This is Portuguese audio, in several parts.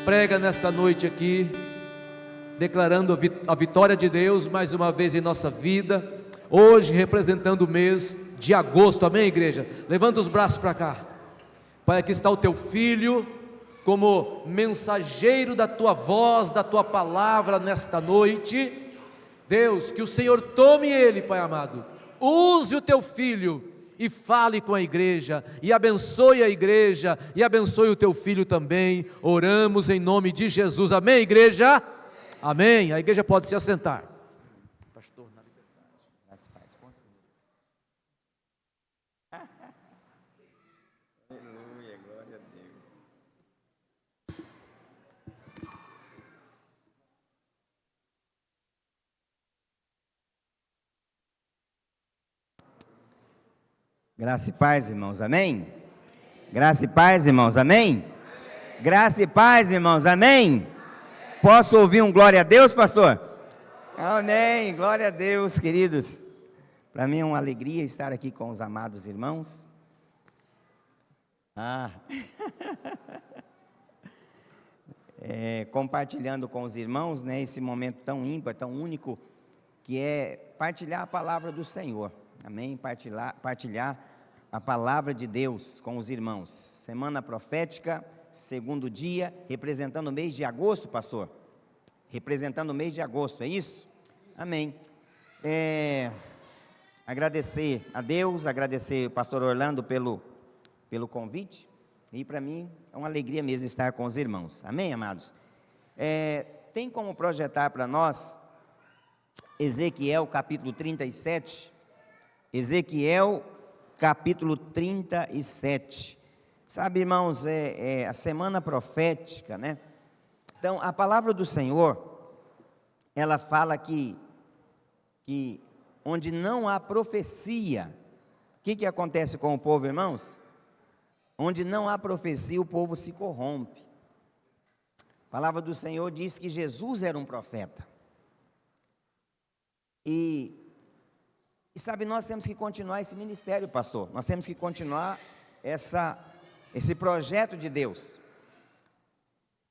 prega nesta noite aqui, declarando a vitória de Deus mais uma vez em nossa vida, hoje representando o mês de agosto, amém, igreja? Levanta os braços para cá. Pai, aqui está o teu filho, como mensageiro da tua voz, da tua palavra nesta noite. Deus, que o Senhor tome ele, Pai amado, use o teu filho e fale com a igreja, e abençoe a igreja, e abençoe o teu filho também. Oramos em nome de Jesus, amém, igreja? Amém. A igreja pode se assentar. Pastor, na liberdade. Aleluia, glória a Deus. Graça e paz, irmãos, amém? Graça e paz, irmãos, amém? Graça e paz, irmãos, amém? Posso ouvir um glória a Deus, pastor? Amém, glória a Deus, queridos. Para mim é uma alegria estar aqui com os amados irmãos. Compartilhando com os irmãos, né, esse momento tão ímpar, tão único, que é partilhar a palavra do Senhor, amém? Partilhar a palavra de Deus com os irmãos. Semana profética, segundo dia, representando o mês de agosto, pastor? Representando o mês de agosto, é isso? Amém. Agradecer a Deus, agradecer ao pastor Orlando pelo convite, e para mim é uma alegria mesmo estar com os irmãos, amém, amados? Tem como projetar para nós Ezequiel capítulo 37, Ezequiel capítulo 37, sabe, irmãos, a semana profética, né? Então, a palavra do Senhor, ela fala que onde não há profecia, o que acontece com o povo, irmãos? Onde não há profecia, o povo se corrompe. A palavra do Senhor diz que Jesus era um profeta. E sabe, nós temos que continuar esse ministério, pastor. Nós temos que continuar esse projeto de Deus.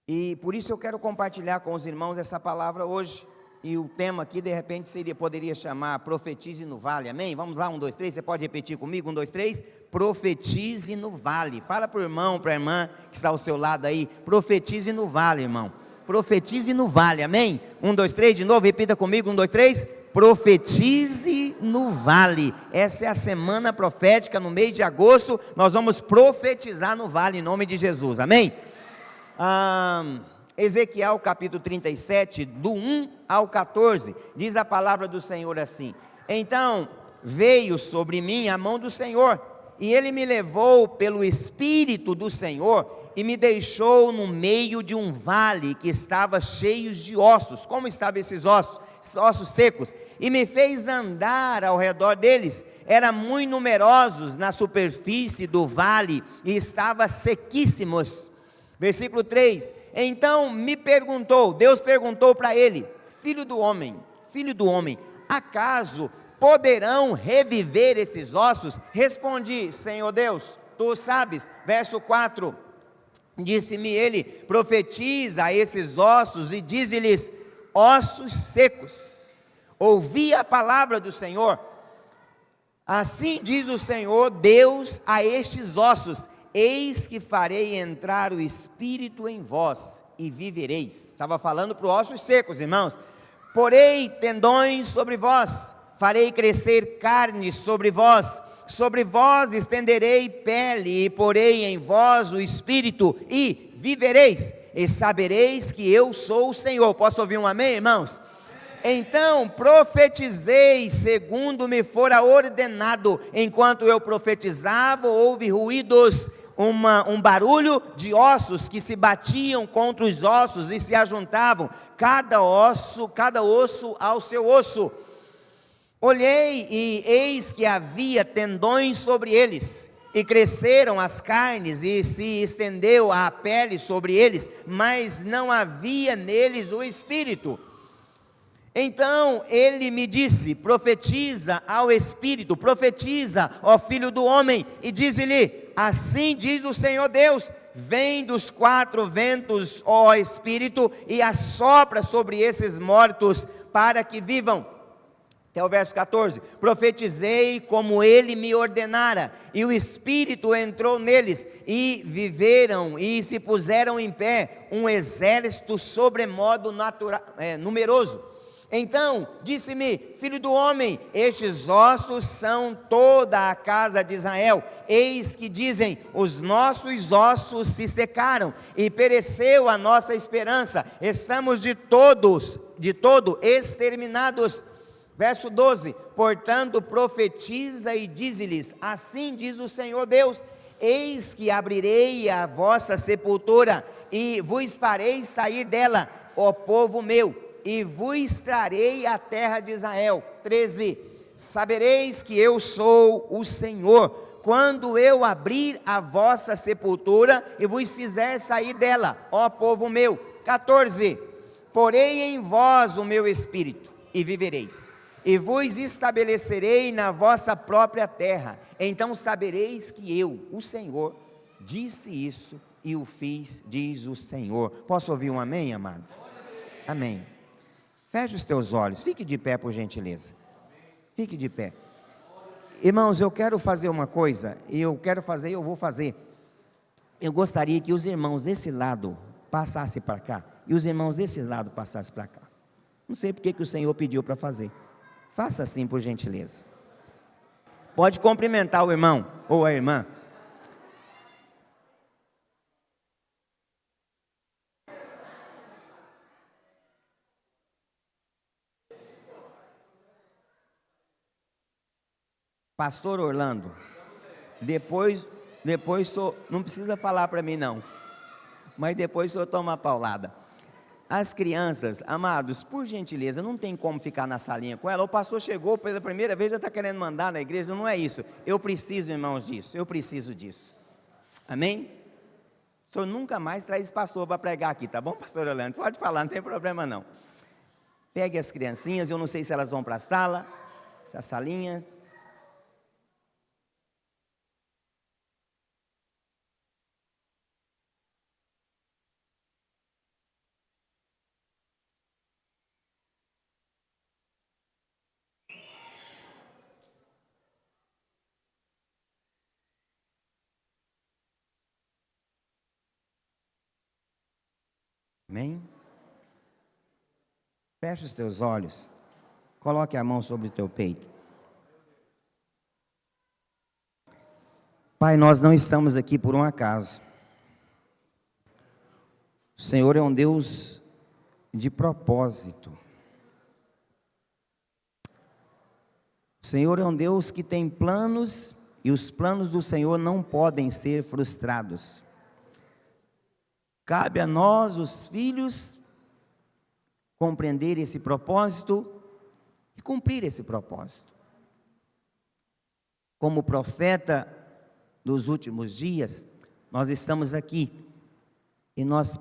E por isso eu quero compartilhar com os irmãos essa palavra hoje. E o tema aqui, de repente, poderia chamar Profetize no Vale, amém? Vamos lá, 1, 2, 3, você pode repetir comigo? 1, 2, 3, profetize no vale. Fala para o irmão, para a irmã que está ao seu lado aí, profetize no vale, irmão. Profetize no vale, amém? 1, 2, 3, de novo, repita comigo, 1, 2, 3, profetize no vale. Essa é a semana profética, no mês de agosto, nós vamos profetizar no vale, em nome de Jesus, amém? Ezequiel capítulo 37, do 1 ao 14, diz a palavra do Senhor assim: então veio sobre mim a mão do Senhor, e Ele me levou pelo Espírito do Senhor, e me deixou no meio de um vale que estava cheio de ossos. Como estavam esses ossos? Ossos secos, e me fez andar ao redor deles. Eram muito numerosos na superfície do vale, e estavam sequíssimos. Versículo 3, então me perguntou, Deus perguntou para ele: filho do homem, acaso poderão reviver esses ossos? Respondi: Senhor Deus, tu sabes. Verso 4, disse-me ele: profetiza a esses ossos e dize-lhes: ossos secos, ouvi a palavra do Senhor. Assim diz o Senhor Deus a estes ossos: eis que farei entrar o Espírito em vós, e vivereis. Estava falando para os ossos secos, irmãos. Porei tendões sobre vós, farei crescer carne sobre vós estenderei pele, e porei em vós o Espírito, e vivereis, e sabereis que eu sou o Senhor. Posso ouvir um amém, irmãos? Então profetizei segundo me fora ordenado. Enquanto eu profetizava, houve ruídos, um barulho de ossos que se batiam contra os ossos e se ajuntavam, cada osso ao seu osso. Olhei e eis que havia tendões sobre eles, e cresceram as carnes, e se estendeu a pele sobre eles, mas não havia neles o Espírito. Então ele me disse: profetiza ao Espírito, profetiza, ó filho do homem, e diz-lhe: assim diz o Senhor Deus: vem dos quatro ventos, ó Espírito, e assopra sobre esses mortos para que vivam. Até o verso 14: profetizei como ele me ordenara, e o Espírito entrou neles, e viveram, e se puseram em pé, um exército sobremodo numeroso. Então disse-me: filho do homem, estes ossos são toda a casa de Israel. Eis que dizem: os nossos ossos se secaram, e pereceu a nossa esperança, estamos de todo exterminados. Verso 12: portanto profetiza e dize-lhes: assim diz o Senhor Deus, eis que abrirei a vossa sepultura, e vos farei sair dela, ó povo meu, e vos trarei a terra de Israel. 13: sabereis que eu sou o Senhor, quando eu abrir a vossa sepultura, e vos fizer sair dela, ó povo meu. 14: porei em vós o meu espírito, e vivereis, e vos estabelecerei na vossa própria terra, então sabereis que eu, o Senhor, disse isso, e o fiz, diz o Senhor. Posso ouvir um amém, amados? Amém. Feche os teus olhos, fique de pé por gentileza, fique de pé. Irmãos, eu quero fazer uma coisa, eu vou fazer. Eu gostaria que os irmãos desse lado passassem para cá, e os irmãos desse lado passassem para cá. Não sei porque que o Senhor pediu para fazer. Faça assim por gentileza. Pode cumprimentar o irmão ou a irmã. Pastor Orlando, depois não precisa falar para mim não, mas depois o senhor toma a paulada. As crianças, amados, por gentileza, não tem como ficar na salinha com ela. O pastor chegou pela primeira vez, já está querendo mandar na igreja. Não é isso. Eu preciso, irmãos, disso. Eu preciso disso. Amém? O senhor nunca mais traz pastor para pregar aqui, tá bom, pastor Orlando? Pode falar, não tem problema não. Pegue as criancinhas, eu não sei se elas vão para a sala, se a salinha. Amém? Feche os teus olhos, coloque a mão sobre o teu peito. Pai, nós não estamos aqui por um acaso. O Senhor é um Deus de propósito. O Senhor é um Deus que tem planos, e os planos do Senhor não podem ser frustrados. Cabe a nós, os filhos, compreender esse propósito e cumprir esse propósito. Como profeta dos últimos dias, nós estamos aqui e nós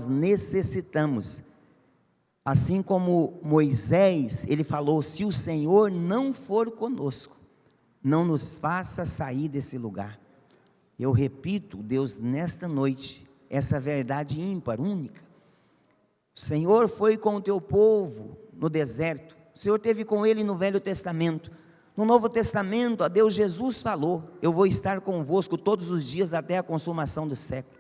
necessitamos, assim como Moisés, ele falou: se o Senhor não for conosco, não nos faça sair desse lugar. Eu repito, Deus, nesta noite, essa verdade ímpar, única. O Senhor foi com o teu povo no deserto, o Senhor esteve com ele no Velho Testamento. No Novo Testamento, a Deus Jesus falou: eu vou estar convosco todos os dias até a consumação do século.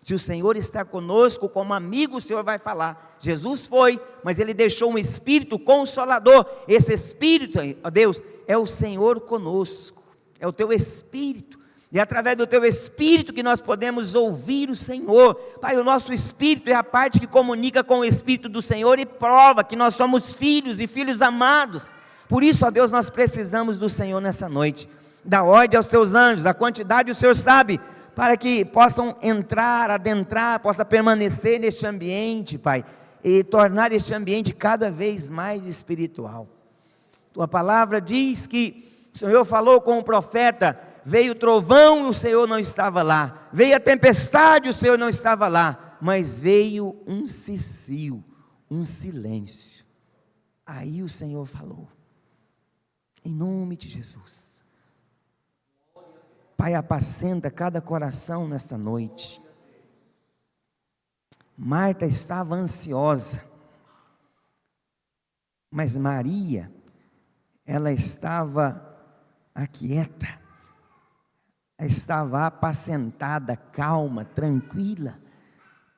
Se o Senhor está conosco, como amigo o Senhor vai falar. Jesus foi, mas Ele deixou um Espírito Consolador. Esse Espírito, ó Deus, é o Senhor conosco, é o Teu Espírito. E é através do Teu Espírito que nós podemos ouvir o Senhor. Pai, o nosso Espírito é a parte que comunica com o Espírito do Senhor e prova que nós somos filhos e filhos amados. Por isso, ó Deus, nós precisamos do Senhor nessa noite. Dá ordem aos Teus anjos, a quantidade o Senhor sabe, para que possam entrar, adentrar, possa permanecer neste ambiente, Pai, e tornar este ambiente cada vez mais espiritual. Tua palavra diz que o Senhor falou com o profeta: veio o trovão e o Senhor não estava lá, veio a tempestade e o Senhor não estava lá, mas veio um cicio, um silêncio. Aí o Senhor falou, em nome de Jesus, Pai, apacenta cada coração nesta noite. Marta estava ansiosa, mas Maria, ela estava aquieta, estava apacentada, calma, tranquila.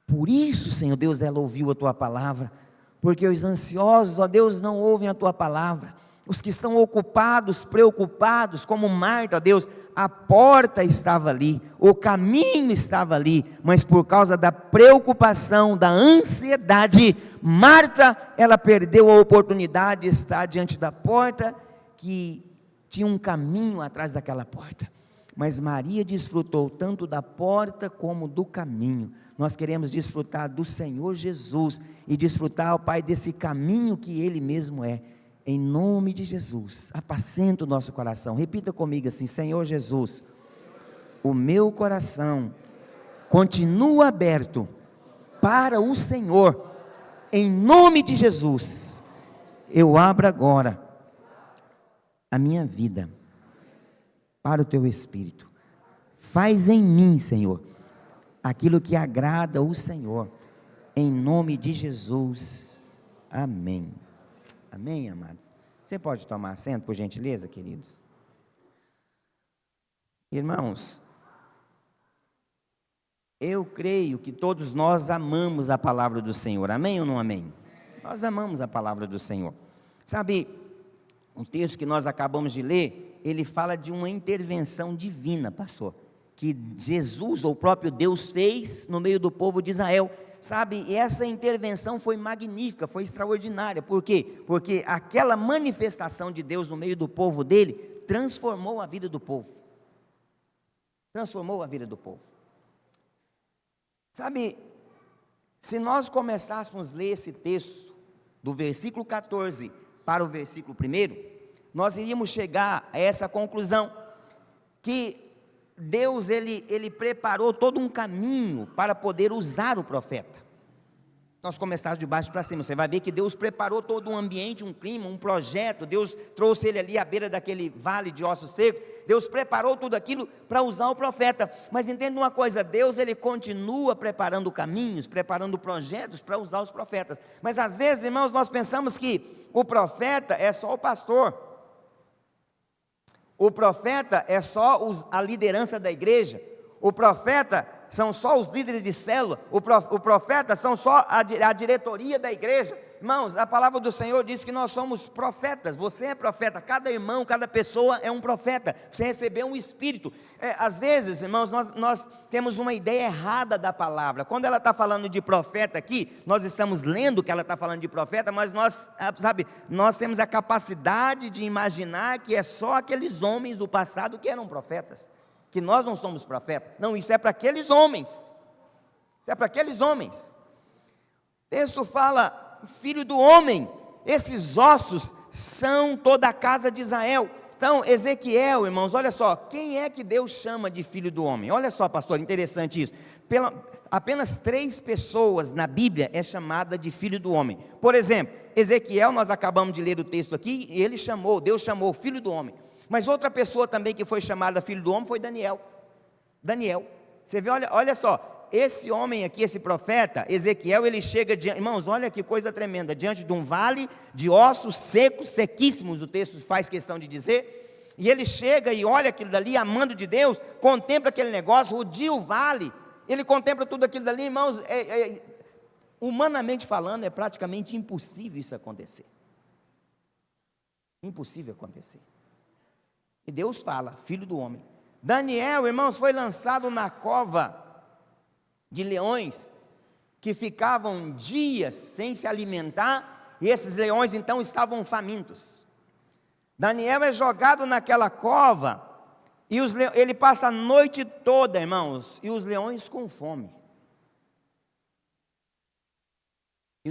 Por isso, Senhor Deus, ela ouviu a Tua palavra, porque os ansiosos, ó Deus, não ouvem a Tua palavra. Os que estão ocupados, preocupados, como Marta, ó Deus, a porta estava ali, o caminho estava ali, mas por causa da preocupação, da ansiedade, Marta, ela perdeu a oportunidade de estar diante da porta, que tinha um caminho atrás daquela porta. Mas Maria desfrutou tanto da porta como do caminho. Nós queremos desfrutar do Senhor Jesus e desfrutar, ó Pai, desse caminho que Ele mesmo é. Em nome de Jesus, apacenta o nosso coração. Repita comigo assim: Senhor Jesus, o meu coração continua aberto para o Senhor. Em nome de Jesus, eu abro agora a minha vida para o Teu Espírito. Faz em mim, Senhor, aquilo que agrada o Senhor. Em nome de Jesus, amém. Amém, amados? Você pode tomar assento, por gentileza, queridos? Irmãos, eu creio que todos nós amamos a palavra do Senhor, amém ou não amém? Nós amamos a palavra do Senhor. Sabe, o texto que nós acabamos de ler, ele fala de uma intervenção divina, pastor, que Jesus, ou o próprio Deus, fez no meio do povo de Israel. Sabe, e essa intervenção foi magnífica, foi extraordinária. Por quê? Porque aquela manifestação de Deus no meio do povo dele, transformou a vida do povo. Transformou a vida do povo. Sabe, se nós começássemos a ler esse texto, do versículo 14 para o versículo 1, nós iríamos chegar a essa conclusão, que Deus, ele preparou todo um caminho para poder usar o profeta. Nós começamos de baixo para cima, você vai ver que Deus preparou todo um ambiente, um clima, um projeto. Deus trouxe ele ali à beira daquele vale de ossos secos. Deus preparou tudo aquilo para usar o profeta. Mas entenda uma coisa, Deus, ele continua preparando caminhos, preparando projetos para usar os profetas. Mas às vezes, irmãos, nós pensamos que o profeta é só o pastor. O profeta é só a liderança da igreja. O profeta são só os líderes de célula. O profeta são só a diretoria da igreja. Irmãos, a palavra do Senhor diz que nós somos profetas. Você é profeta. Cada irmão, cada pessoa é um profeta. Você recebeu um espírito. Às vezes, irmãos, nós temos uma ideia errada da palavra. Quando ela está falando de profeta aqui, nós estamos lendo que ela está falando de profeta, mas nós temos a capacidade de imaginar que é só aqueles homens do passado que eram profetas, que nós não somos profetas. Não, isso é para aqueles homens. Isso é para aqueles homens. O texto fala: filho do homem, esses ossos são toda a casa de Israel. Então, Ezequiel, irmãos, olha só, quem é que Deus chama de filho do homem? Olha só, pastor, interessante isso. Apenas 3 pessoas na Bíblia é chamada de filho do homem. Por exemplo, Ezequiel, nós acabamos de ler o texto aqui, e Deus chamou filho do homem. Mas outra pessoa também que foi chamada filho do homem foi Daniel. Você vê, olha só, esse homem aqui, esse profeta, Ezequiel, ele chega diante, irmãos, olha que coisa tremenda, diante de um vale de ossos secos, sequíssimos, o texto faz questão de dizer, e ele chega e olha aquilo dali, amando de Deus, contempla aquele negócio, rodia o vale, ele contempla tudo aquilo dali, irmãos, humanamente falando, é praticamente impossível isso acontecer. Impossível acontecer. E Deus fala, filho do homem. Daniel, irmãos, foi lançado na cova de leões, que ficavam dias sem se alimentar, e esses leões então estavam famintos. Daniel é jogado naquela cova, e ele passa a noite toda, irmãos, e os leões com fome. O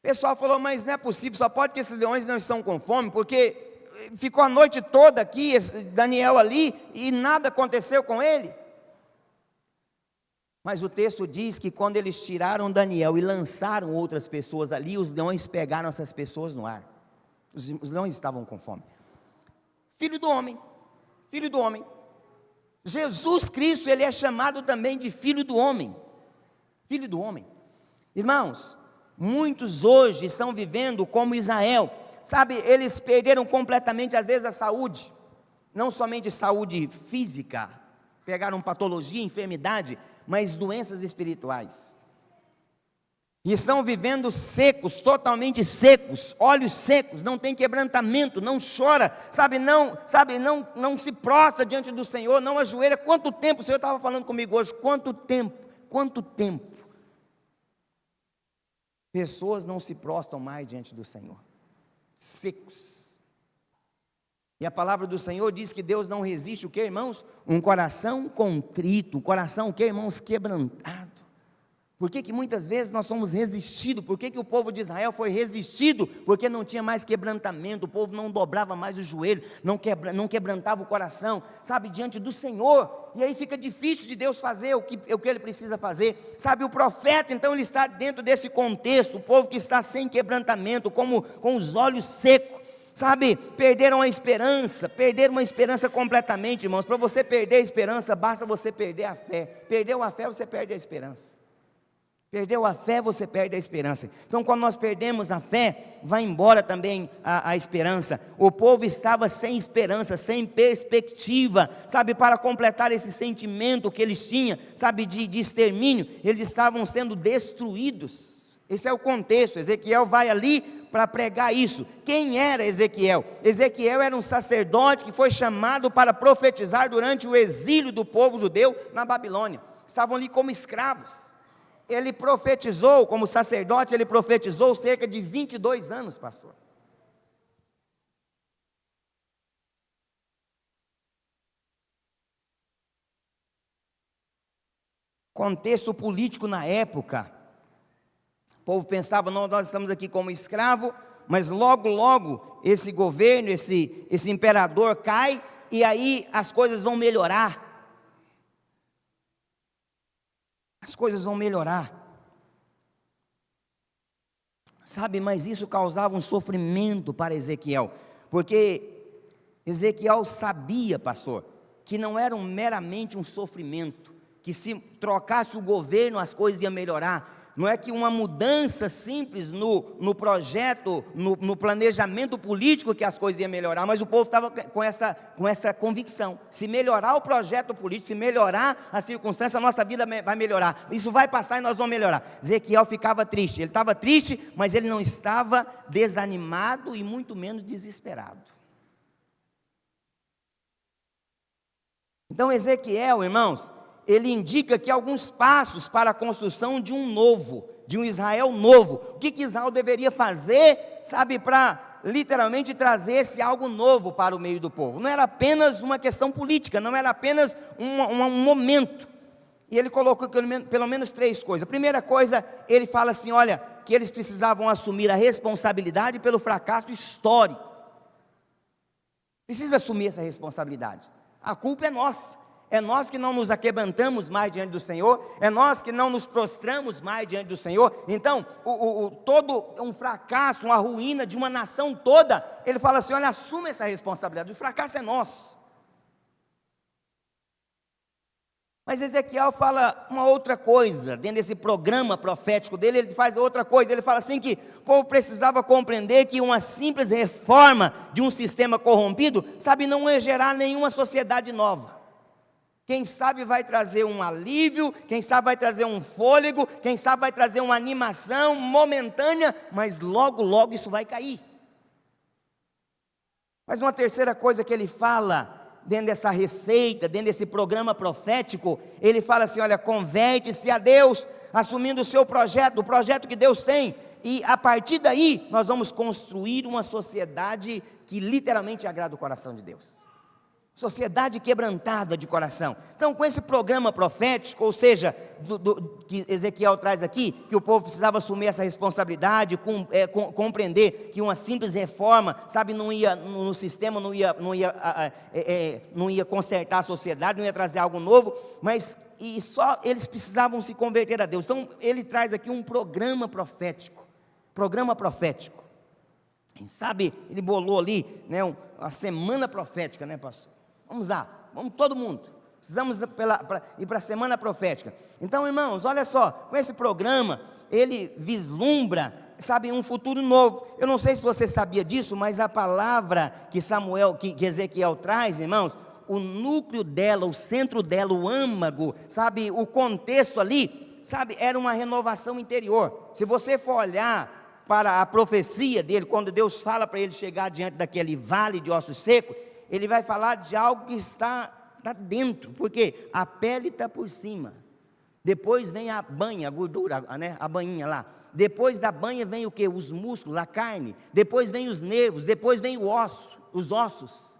pessoal falou, mas não é possível, só pode que esses leões não estão com fome, porque ficou a noite toda aqui, Daniel ali, e nada aconteceu com ele. Mas o texto diz que quando eles tiraram Daniel e lançaram outras pessoas ali, os leões pegaram essas pessoas no ar. Os leões estavam com fome. Filho do homem, Filho do homem. Jesus Cristo, ele é chamado também de Filho do homem. Filho do homem. Irmãos, muitos hoje estão vivendo como Israel. Sabe, eles perderam completamente, às vezes, a saúde. Não somente saúde física, pegaram patologia, enfermidade, mas doenças espirituais. E estão vivendo secos, totalmente secos, olhos secos, não tem quebrantamento, não chora, não se prostra diante do Senhor, não ajoelha. Quanto tempo, o Senhor estava falando comigo hoje, quanto tempo pessoas não se prostram mais diante do Senhor, secos. E a palavra do Senhor diz que Deus não resiste o que, irmãos? Um coração contrito, um coração o que, irmãos? Quebrantado. Por que muitas vezes nós somos resistidos? Por que o povo de Israel foi resistido? Porque não tinha mais quebrantamento, o povo não dobrava mais o joelho, não quebrantava o coração, sabe, diante do Senhor. E aí fica difícil de Deus fazer o que Ele precisa fazer. Sabe, o profeta, então, ele está dentro desse contexto, o povo que está sem quebrantamento, com os olhos secos. Sabe, perderam a esperança completamente, irmãos. Para você perder a esperança, basta você perder a fé. Perdeu a fé, você perde a esperança. Perdeu a fé, você perde a esperança. Então, quando nós perdemos a fé, vai embora também a esperança. O povo estava sem esperança, sem perspectiva, sabe, para completar esse sentimento que eles tinham, sabe, de extermínio, eles estavam sendo destruídos. Esse é o contexto. Ezequiel vai ali para pregar isso. Quem era Ezequiel? Ezequiel era um sacerdote que foi chamado para profetizar durante o exílio do povo judeu na Babilônia. Estavam ali como escravos. Ele profetizou, como sacerdote, ele profetizou cerca de 22 anos, pastor. Contexto político na época. O povo pensava, não, nós estamos aqui como escravo, mas logo esse governo, esse imperador cai, e aí as coisas vão melhorar. As coisas vão melhorar. Sabe, mas isso causava um sofrimento para Ezequiel, porque Ezequiel sabia, pastor, que não era meramente um sofrimento, que se trocasse o governo as coisas iam melhorar. Não é que uma mudança simples no projeto, no planejamento político que as coisas iam melhorar, mas o povo estava com essa convicção. Se melhorar o projeto político, se melhorar a circunstância, a nossa vida vai melhorar. Isso vai passar e nós vamos melhorar. Ezequiel ficava triste. Ele estava triste, mas ele não estava desanimado e muito menos desesperado. Então Ezequiel, irmãos, ele indica que alguns passos para a construção de um Israel novo. O que Israel deveria fazer, sabe, para literalmente trazer esse algo novo para o meio do povo. Não era apenas uma questão política, não era apenas um momento. E ele colocou pelo menos 3 coisas. A primeira coisa, ele fala assim, olha, que eles precisavam assumir a responsabilidade pelo fracasso histórico. Precisa assumir essa responsabilidade. A culpa é nossa. É nós que não nos aquebrantamos mais diante do Senhor, é nós que não nos prostramos mais diante do Senhor. Então, todo um fracasso, uma ruína de uma nação toda, ele fala assim, olha, assuma essa responsabilidade, o fracasso é nosso. Mas Ezequiel fala uma outra coisa, dentro desse programa profético dele, ele faz outra coisa, ele fala assim que o povo precisava compreender que uma simples reforma de um sistema corrompido, sabe, não ia gerar nenhuma sociedade nova. Quem sabe vai trazer um alívio, quem sabe vai trazer um fôlego, quem sabe vai trazer uma animação momentânea, mas logo isso vai cair. Mas uma terceira coisa que ele fala, dentro dessa receita, dentro desse programa profético, ele fala assim, olha, converte-se a Deus, assumindo o seu projeto, o projeto que Deus tem, e a partir daí, nós vamos construir uma sociedade que literalmente agrada o coração de Deus. Sociedade quebrantada de coração. Então, com esse programa profético, ou seja, que Ezequiel traz aqui, que o povo precisava assumir essa responsabilidade, compreender que uma simples reforma, sabe, não ia no sistema, não ia consertar a sociedade, não ia trazer algo novo, mas só eles precisavam se converter a Deus. Então, ele traz aqui um programa profético. Quem sabe, ele bolou ali, né, uma semana profética, né, pastor? Vamos lá, vamos todo mundo. Precisamos ir para a semana profética. Então, irmãos, olha só, com esse programa, ele vislumbra, sabe, um futuro novo. Eu não sei se você sabia disso, mas a palavra que Ezequiel traz, irmãos, o núcleo dela, o centro dela, o âmago, sabe, o contexto ali, sabe, era uma renovação interior. Se você for olhar para a profecia dele, quando Deus fala para ele chegar diante daquele vale de ossos secos, ele vai falar de algo que está dentro, porque a pele está por cima, depois vem a banha, a gordura, né, a banhinha lá, depois da banha vem o que? Os músculos, a carne, depois vem os nervos, depois vem os ossos.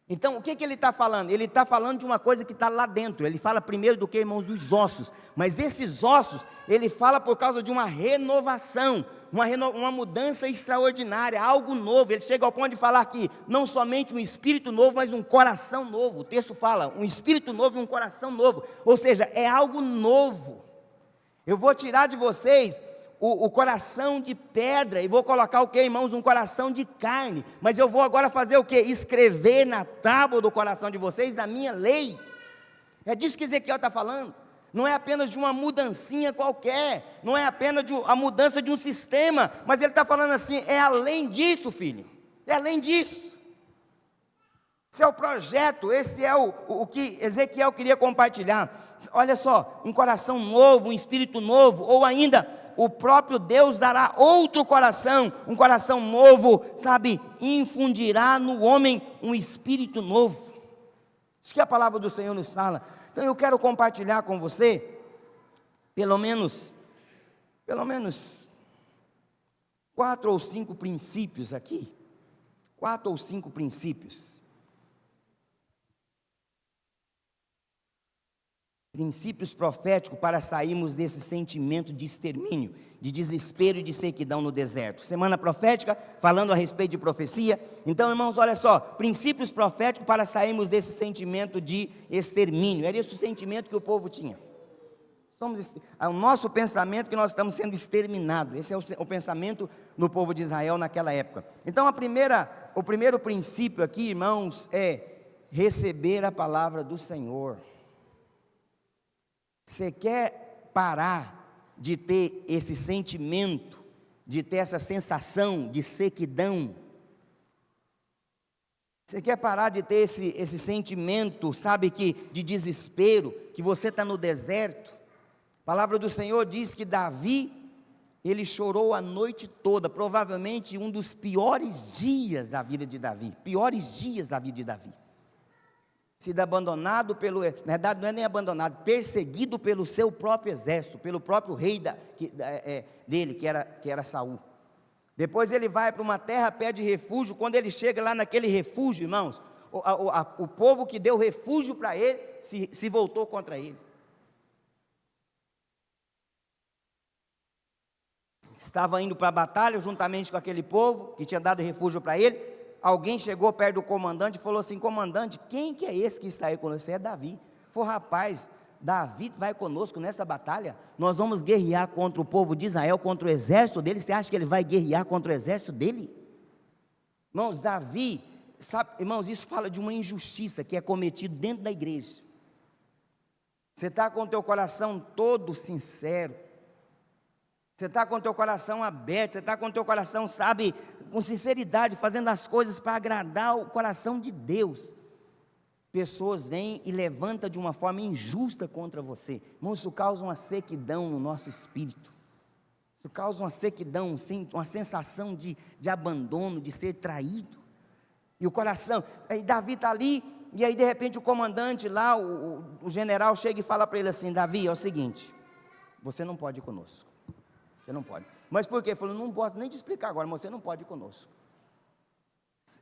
Então, o que ele está falando? Ele está falando de uma coisa que está lá dentro. Ele fala primeiro do que, irmãos, dos ossos. Mas esses ossos, ele fala por causa de uma renovação, uma mudança extraordinária, algo novo. Ele chega ao ponto de falar que não somente um espírito novo, mas um coração novo. O texto fala, um espírito novo e um coração novo. Ou seja, é algo novo. Eu vou tirar de vocês o coração de pedra, e vou colocar o que, irmãos? Um coração de carne. Mas eu vou agora fazer o que? Escrever na tábua do coração de vocês a minha lei. É disso que Ezequiel está falando. Não é apenas de uma mudancinha qualquer, não é apenas a mudança de um sistema, mas ele está falando assim, é além disso, filho, é além disso. Esse é o projeto, esse é o que Ezequiel queria compartilhar. Olha só, um coração novo, um espírito novo, ou ainda o próprio Deus dará outro coração, um coração novo, sabe, infundirá no homem um espírito novo. Isso que a palavra do Senhor nos fala. Então eu quero compartilhar com você, pelo menos 4 ou 5 princípios aqui, 4 ou 5 princípios. Princípios proféticos para sairmos desse sentimento de extermínio, de desespero e de sequidão no deserto. Semana profética, falando a respeito de profecia. Então, irmãos, olha só, princípios proféticos para sairmos desse sentimento de extermínio. Era esse o sentimento que o povo tinha. É o nosso pensamento que nós estamos sendo exterminados. Esse é o pensamento do povo de Israel naquela época. Então, o primeiro princípio aqui, irmãos, é receber a palavra do Senhor. Você quer parar de ter esse sentimento, de ter essa sensação de sequidão? Você quer parar de ter esse sentimento, sabe, de desespero, que você está no deserto? A palavra do Senhor diz que Davi, ele chorou a noite toda, provavelmente um dos piores dias da vida de Davi, sido abandonado na verdade não é nem abandonado, perseguido pelo seu próprio exército, pelo próprio rei dele, que era Saul. Depois ele vai para uma terra, pede refúgio. Quando ele chega lá naquele refúgio, irmãos, o povo que deu refúgio para ele, se voltou contra ele. Estava indo para a batalha, juntamente com aquele povo, que tinha dado refúgio para ele. Alguém chegou perto do comandante e falou assim: comandante, quem que é esse que está aí conosco? É Davi. Falou: rapaz, Davi vai conosco nessa batalha, nós vamos guerrear contra o povo de Israel, contra o exército dele. Você acha que ele vai guerrear contra o exército dele? Irmãos, Davi, sabe, irmãos, isso fala de uma injustiça que é cometida dentro da igreja. Você está com o teu coração todo sincero, você está com o teu coração aberto, você está com o teu coração, sabe, com sinceridade, fazendo as coisas para agradar o coração de Deus. Pessoas vêm e levantam de uma forma injusta contra você. Irmão, isso causa uma sequidão no nosso espírito. Isso causa uma sequidão, uma sensação de abandono, de ser traído. E o coração, aí Davi está ali, e aí de repente o comandante lá, o general chega e fala para ele assim: Davi, é o seguinte, você não pode ir conosco. Você não pode. Mas por quê? Ele falou: não posso nem te explicar agora, mas você não pode ir conosco.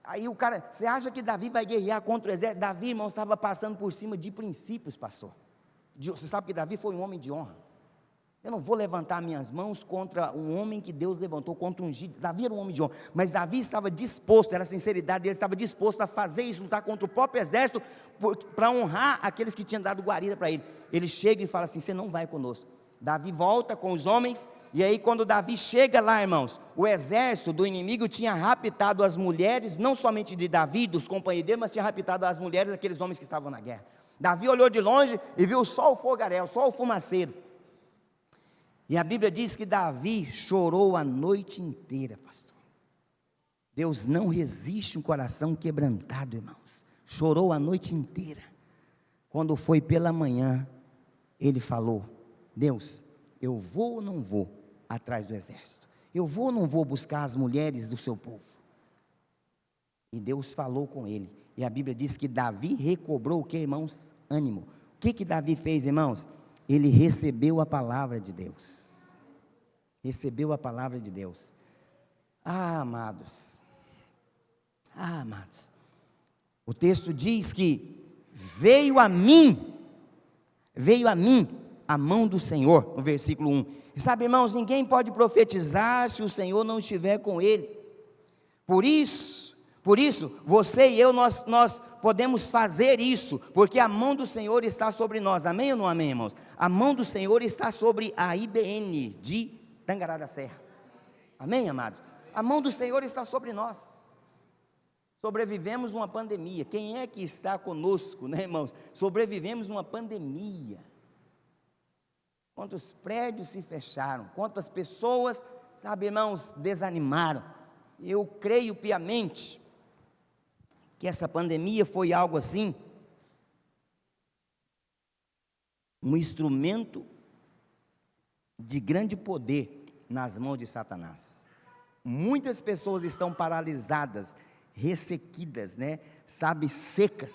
Aí o cara, você acha que Davi vai guerrear contra o exército? Davi, irmão, estava passando por cima de princípios, pastor. Você sabe que Davi foi um homem de honra. Eu não vou levantar minhas mãos contra um homem que Deus levantou, contra um ungido. Davi era um homem de honra, mas Davi estava disposto, era a sinceridade dele, estava disposto a fazer isso, lutar contra o próprio exército, para honrar aqueles que tinham dado guarida para ele. Ele chega e fala assim: você não vai conosco. Davi volta com os homens, e aí quando Davi chega lá, irmãos, o exército do inimigo tinha raptado as mulheres, não somente de Davi, dos companheiros dele, mas tinha raptado as mulheres daqueles homens que estavam na guerra. Davi olhou de longe e viu só o fogaréu, só o fumaceiro. E a Bíblia diz que Davi chorou a noite inteira, pastor. Deus não resiste um coração quebrantado, irmãos. Chorou a noite inteira. Quando foi pela manhã, ele falou: Deus, eu vou ou não vou atrás do exército? Eu vou ou não vou buscar as mulheres do seu povo? E Deus falou com ele. E a Bíblia diz que Davi recobrou o que, irmãos? Ânimo. O que Davi fez, irmãos? Ele recebeu a palavra de Deus. Recebeu a palavra de Deus. Amados. Amados. O texto diz que veio a mim a mão do Senhor, no versículo 1. E sabe, irmãos, ninguém pode profetizar se o Senhor não estiver com ele. Por isso, você e eu, nós podemos fazer isso, porque a mão do Senhor está sobre nós. Amém ou não amém, irmãos? A mão do Senhor está sobre a IBN de Tangará da Serra. Amém, amados? A mão do Senhor está sobre nós. Sobrevivemos uma pandemia. Quem é que está conosco, né, irmãos? Sobrevivemos uma pandemia. Quantos prédios se fecharam, quantas pessoas, sabe, irmãos, desanimaram. Eu creio piamente que essa pandemia foi algo assim, um instrumento de grande poder nas mãos de Satanás. Muitas pessoas estão paralisadas, ressequidas, né, sabe, secas,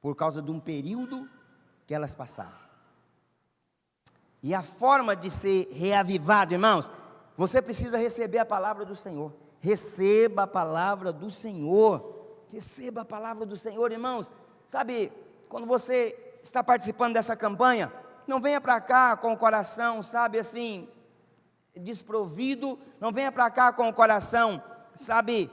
por causa de um período que elas passaram. E a forma de ser reavivado, irmãos, você precisa receber a palavra do Senhor. Receba a palavra do Senhor. Receba a palavra do Senhor, irmãos. Sabe, quando você está participando dessa campanha, não venha para cá com o coração, sabe, assim, desprovido. Não venha para cá com o coração, sabe,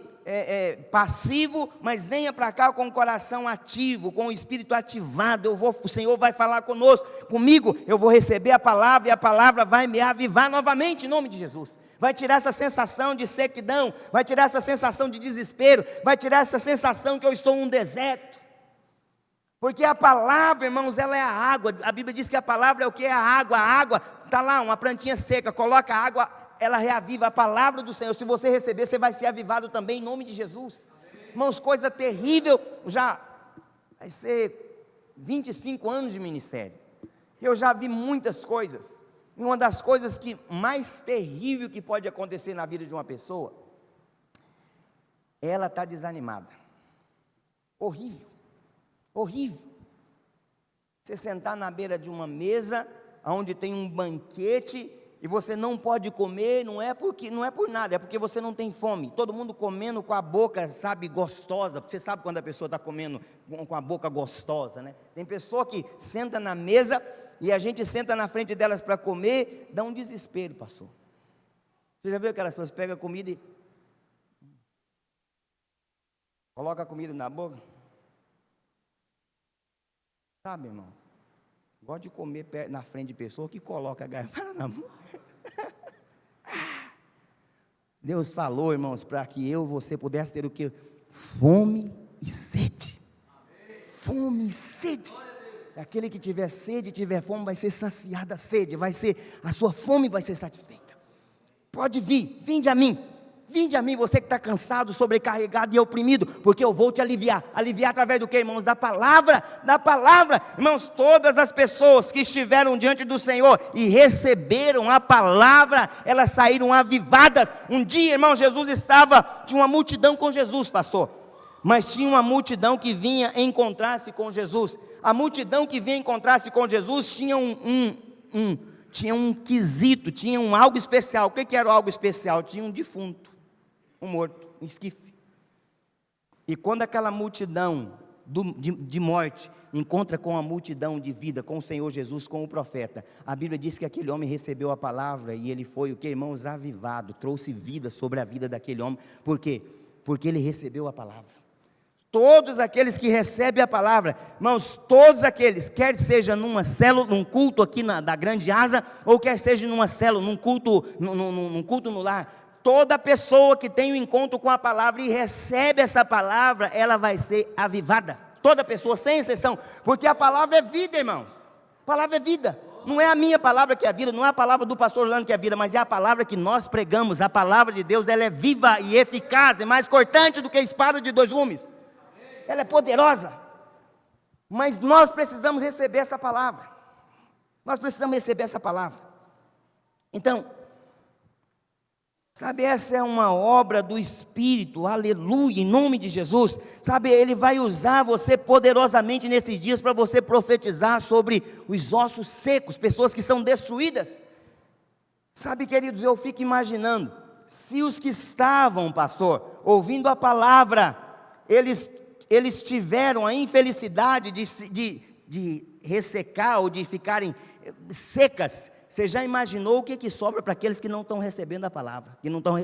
passivo, mas venha para cá com o coração ativo, com o espírito ativado. O Senhor vai falar comigo, eu vou receber a palavra, e a palavra vai me avivar novamente, em nome de Jesus. Vai tirar essa sensação de sequidão, vai tirar essa sensação de desespero, vai tirar essa sensação que eu estou num deserto. Porque a palavra, irmãos, ela é a água. A Bíblia diz que a palavra é o que? É a água está lá, uma plantinha seca, coloca a água, ela reaviva. A palavra do Senhor, se você receber, você vai ser avivado também, em nome de Jesus. Irmãos, coisa terrível, já vai ser 25 anos de ministério, eu já vi muitas coisas, e uma das coisas que mais terrível que pode acontecer na vida de uma pessoa, ela está desanimada, horrível, você sentar na beira de uma mesa, onde tem um banquete, e você não pode comer, não é por nada, é porque você não tem fome. Todo mundo comendo com a boca, sabe, gostosa. Você sabe quando a pessoa está comendo com a boca gostosa, né? Tem pessoa que senta na mesa, e a gente senta na frente delas para comer, dá um desespero, pastor. Você já viu aquelas pessoas, pegam a comida e coloca a comida na boca? Sabe, irmão? Gosto de comer na frente de pessoa que coloca a garfada na mão. Deus falou, irmãos, para que eu e você pudesse ter o que? Fome e sede. Fome e sede. Aquele que tiver sede, tiver fome, vai ser saciada a sede, a sua fome vai ser satisfeita. Pode vir, vinde a mim, você que está cansado, sobrecarregado e oprimido, porque eu vou te aliviar através do que, irmãos? Da palavra, irmãos, todas as pessoas que estiveram diante do Senhor e receberam a palavra, elas saíram avivadas. Um dia, irmão, tinha uma multidão com Jesus, pastor, mas tinha uma multidão que vinha encontrar-se com Jesus. A multidão que vinha encontrar-se com Jesus tinha tinha um quesito, tinha algo especial. O que era o algo especial? Tinha um defunto, um morto, um esquife. E quando aquela multidão de morte encontra com a multidão de vida, com o Senhor Jesus, com o profeta, a Bíblia diz que aquele homem recebeu a palavra, e ele foi, o que, irmãos? Avivado, trouxe vida sobre a vida daquele homem. Por quê? Porque ele recebeu a palavra. Todos aqueles que recebem a palavra, irmãos, todos aqueles, quer seja numa célula, num culto aqui da Grande Asa, ou quer seja numa célula, num culto no lar, toda pessoa que tem um encontro com a palavra e recebe essa palavra, ela vai ser avivada. Toda pessoa, sem exceção, porque a palavra é vida, irmãos. A palavra é vida. Não é a minha palavra que é a vida, não é a palavra do pastor Orlando que é a vida, mas é a palavra que nós pregamos. A palavra de Deus, ela é viva e eficaz, é mais cortante do que a espada de 2 gumes. Ela é poderosa, mas nós precisamos receber essa palavra. Nós precisamos receber essa palavra. Então, sabe, essa é uma obra do Espírito, aleluia, em nome de Jesus. Sabe, Ele vai usar você poderosamente nesses dias para você profetizar sobre os ossos secos, pessoas que são destruídas. Sabe, queridos, eu fico imaginando, se os que estavam, pastor, ouvindo a palavra, eles tiveram a infelicidade de ressecar ou de ficarem secas. Você já imaginou o que sobra para aqueles que não estão recebendo a palavra, que não estão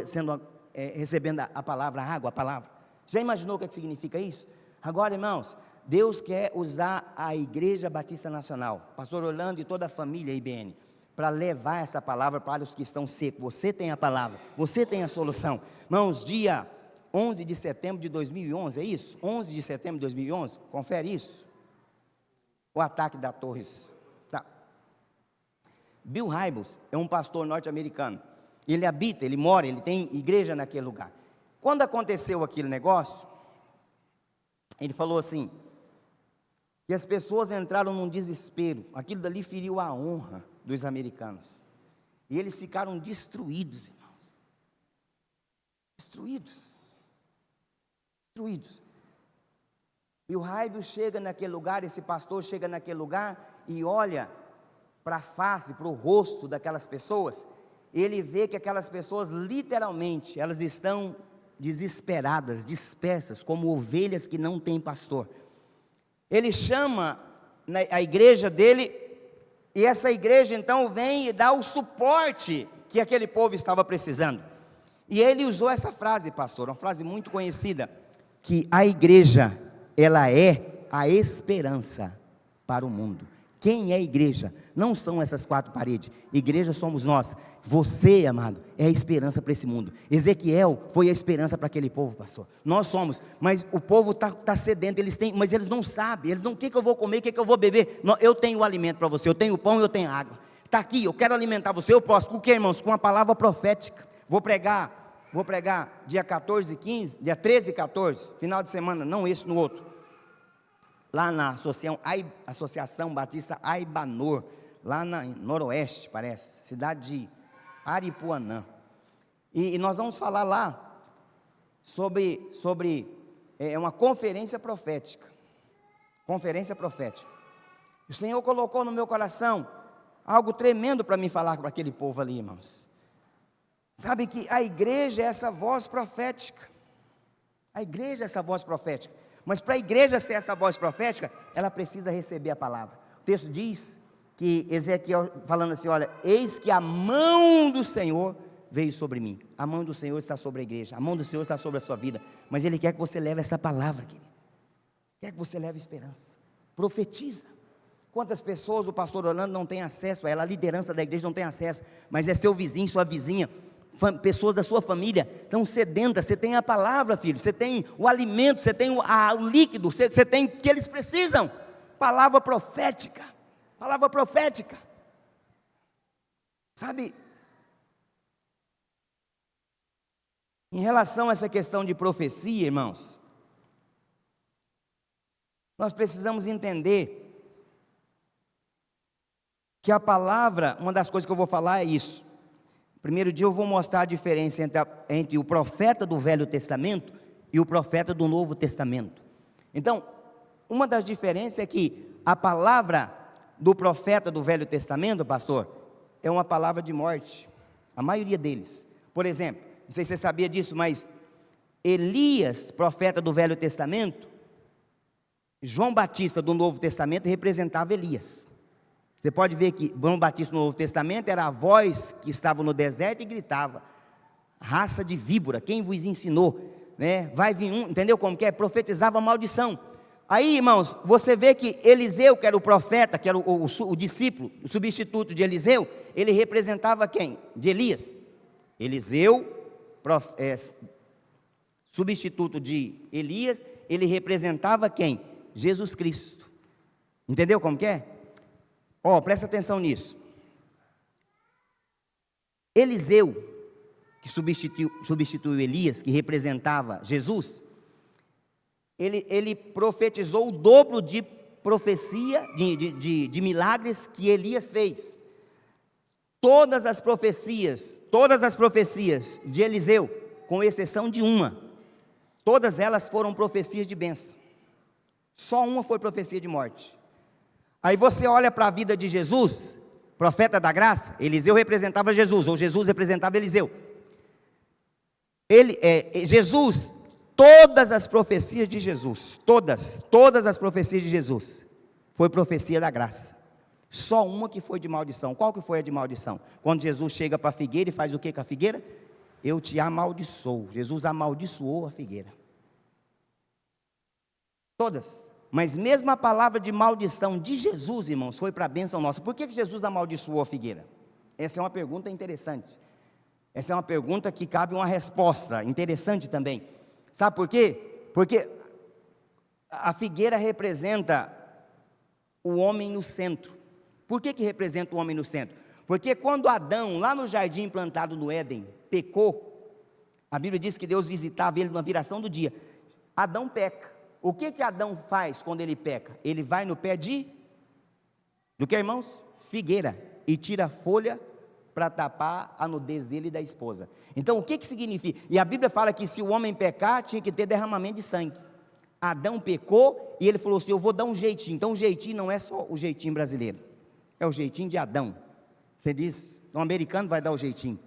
recebendo a palavra, a água, a palavra? Já imaginou o que significa isso? Agora, irmãos, Deus quer usar a Igreja Batista Nacional, pastor Orlando e toda a família IBN, para levar essa palavra para os que estão secos. Você tem a palavra, você tem a solução. Irmãos, dia 11 de setembro de 2011, é isso? 11 de setembro de 2011, confere isso. O ataque da Torres. Tá. Bill Hybels é um pastor norte-americano. Ele mora, ele tem igreja naquele lugar. Quando aconteceu aquele negócio, ele falou assim, que as pessoas entraram num desespero. Aquilo dali feriu a honra dos americanos. E eles ficaram destruídos, irmãos. Destruídos. E o Raibel chega naquele lugar, esse pastor chega naquele lugar e olha para a face, para o rosto daquelas pessoas. Ele vê que aquelas pessoas literalmente, elas estão desesperadas, dispersas, como ovelhas que não têm pastor. Ele chama a igreja dele, e essa igreja então vem e dá o suporte que aquele povo estava precisando. E ele usou essa frase, pastor, uma frase muito conhecida, que a igreja, ela é a esperança para o mundo. Quem é igreja? Não são essas 4 paredes. Igreja somos nós. Você, amado, é a esperança para esse mundo. Ezequiel foi a esperança para aquele povo, pastor. Nós somos, mas o povo está sedento, mas eles não sabem, o que eu vou comer, o que eu vou beber. Eu tenho o alimento para você, eu tenho pão, eu tenho água. Está aqui, eu quero alimentar você, eu posso. Com o que, irmãos? Com a palavra profética. Vou pregar dia 14 e 15, dia 13 e 14, final de semana, não esse, no outro. Lá na Associação Batista Aibanor, lá no Noroeste, parece, cidade de Aripuanã. E nós vamos falar lá sobre uma conferência profética. Conferência profética. O Senhor colocou no meu coração algo tremendo para me falar para aquele povo ali, irmãos. Sabe que a igreja é essa voz profética. A igreja é essa voz profética. Mas para a igreja ser essa voz profética, ela precisa receber a palavra. O texto diz que Ezequiel falando assim, olha, eis que a mão do Senhor veio sobre mim. A mão do Senhor está sobre a igreja, a mão do Senhor está sobre a sua vida. Mas Ele quer que você leve essa palavra, querido. Quer que você leve esperança. Profetiza. Quantas pessoas o pastor Orlando não tem acesso a ela, a liderança da igreja não tem acesso, mas é seu vizinho, sua vizinha, pessoas da sua família estão sedentas. Você tem a palavra, filho, você tem o alimento, você tem o líquido, você tem o que eles precisam. Palavra profética, palavra profética. Sabe, em relação a essa questão de profecia, irmãos, nós precisamos entender que a palavra, uma das coisas que eu vou falar é isso. Primeiro dia eu vou mostrar a diferença entre o profeta do Velho Testamento e o profeta do Novo Testamento. Então, uma das diferenças é que a palavra do profeta do Velho Testamento, pastor, é uma palavra de morte. A maioria deles. Por exemplo, não sei se você sabia disso, mas Elias, profeta do Velho Testamento, João Batista do Novo Testamento representava Elias. Você pode ver que João Batista no Novo Testamento era a voz que estava no deserto e gritava, raça de víbora, quem vos ensinou? né? Vai vir um, entendeu como que é? Profetizava maldição. Aí, irmãos, você vê que Eliseu, que era o profeta, que era o discípulo, o substituto de Eliseu, ele representava quem? De Elias. Eliseu, substituto de Elias, ele representava quem? Jesus Cristo. Entendeu como que é? Ó, presta atenção nisso. Eliseu, que substituiu Elias, que representava Jesus, ele profetizou o dobro de profecia, de milagres que Elias fez. Todas as profecias de Eliseu, com exceção de uma, todas elas foram profecias de bênção. Só uma foi profecia de morte. Aí você olha para a vida de Jesus, profeta da graça. Eliseu representava Jesus, ou Jesus representava Eliseu. Jesus, todas as profecias de Jesus, todas as profecias de Jesus, foi profecia da graça. Só uma que foi de maldição. Qual que foi a de maldição? Quando Jesus chega para a figueira e faz o que com a figueira? Eu te amaldiçoo. Jesus amaldiçoou a figueira. Todas. Mas mesmo a palavra de maldição de Jesus, irmãos, foi para a bênção nossa. Por que Jesus amaldiçoou a figueira? Essa é uma pergunta interessante. Essa é uma pergunta que cabe uma resposta interessante também. Sabe por quê? Porque a figueira representa o homem no centro. Por que representa o homem no centro? Porque quando Adão, lá no jardim plantado no Éden, pecou, a Bíblia diz que Deus visitava ele na viração do dia. Adão peca. O que Adão faz quando ele peca? Ele vai no pé do que, irmãos? Figueira. E tira a folha para tapar a nudez dele e da esposa. Então, o que significa? E a Bíblia fala que se o homem pecar, tinha que ter derramamento de sangue. Adão pecou e ele falou assim, eu vou dar um jeitinho. Então, o jeitinho não é só o jeitinho brasileiro. É o jeitinho de Adão. Você diz, um americano vai dar o jeitinho.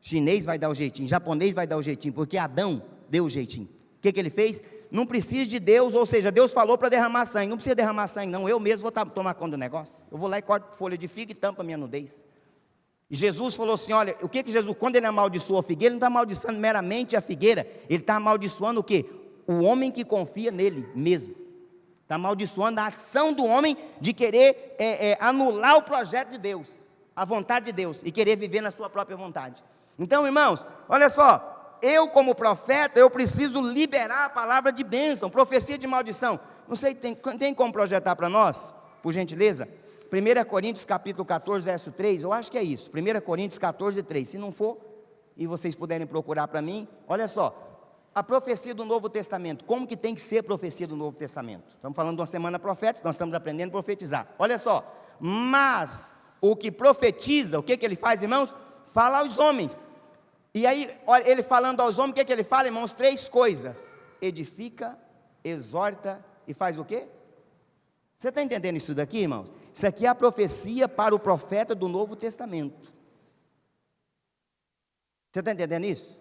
Chinês vai dar o jeitinho. Japonês vai dar o jeitinho. Porque Adão deu o jeitinho. O que ele fez? Não precisa de Deus, ou seja, Deus falou para derramar sangue. Não precisa derramar sangue, não. Eu mesmo vou tomar conta do negócio. Eu vou lá e corto folha de figo e tampo a minha nudez. E Jesus falou assim, olha, o que Jesus, quando ele amaldiçoou a figueira, ele não está amaldiçoando meramente a figueira, ele está amaldiçoando o quê? O homem que confia nele mesmo. Está amaldiçoando a ação do homem de querer anular o projeto de Deus, a vontade de Deus, e querer viver na sua própria vontade. Então, irmãos, olha só, eu como profeta, eu preciso liberar a palavra de bênção, profecia de maldição. Não sei, tem como projetar para nós, por gentileza? 1 Coríntios capítulo 14, verso 3, eu acho que é isso, 1 Coríntios 14, 3, se não for, e vocês puderem procurar para mim, olha só, a profecia do Novo Testamento, como que tem que ser a profecia do Novo Testamento? Estamos falando de uma semana profética, nós estamos aprendendo a profetizar, olha só, mas o que profetiza, o que ele faz, irmãos? Fala aos homens, e aí, olha, ele falando aos homens, o que ele fala, irmãos? 3 coisas, edifica, exorta e faz o quê? Você está entendendo isso daqui, irmãos? Isso aqui é a profecia para o profeta do Novo Testamento. Você está entendendo isso?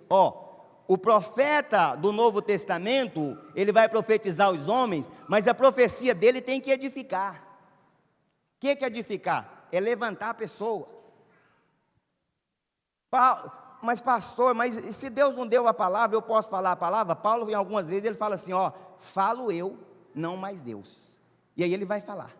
O profeta do Novo Testamento, ele vai profetizar aos homens, mas a profecia dele tem que edificar. O que é edificar? É levantar a pessoa. Mas pastor, mas se Deus não deu a palavra, eu posso falar a palavra? Paulo, em algumas vezes, ele fala assim, falo eu, não mais Deus. E aí ele vai falar.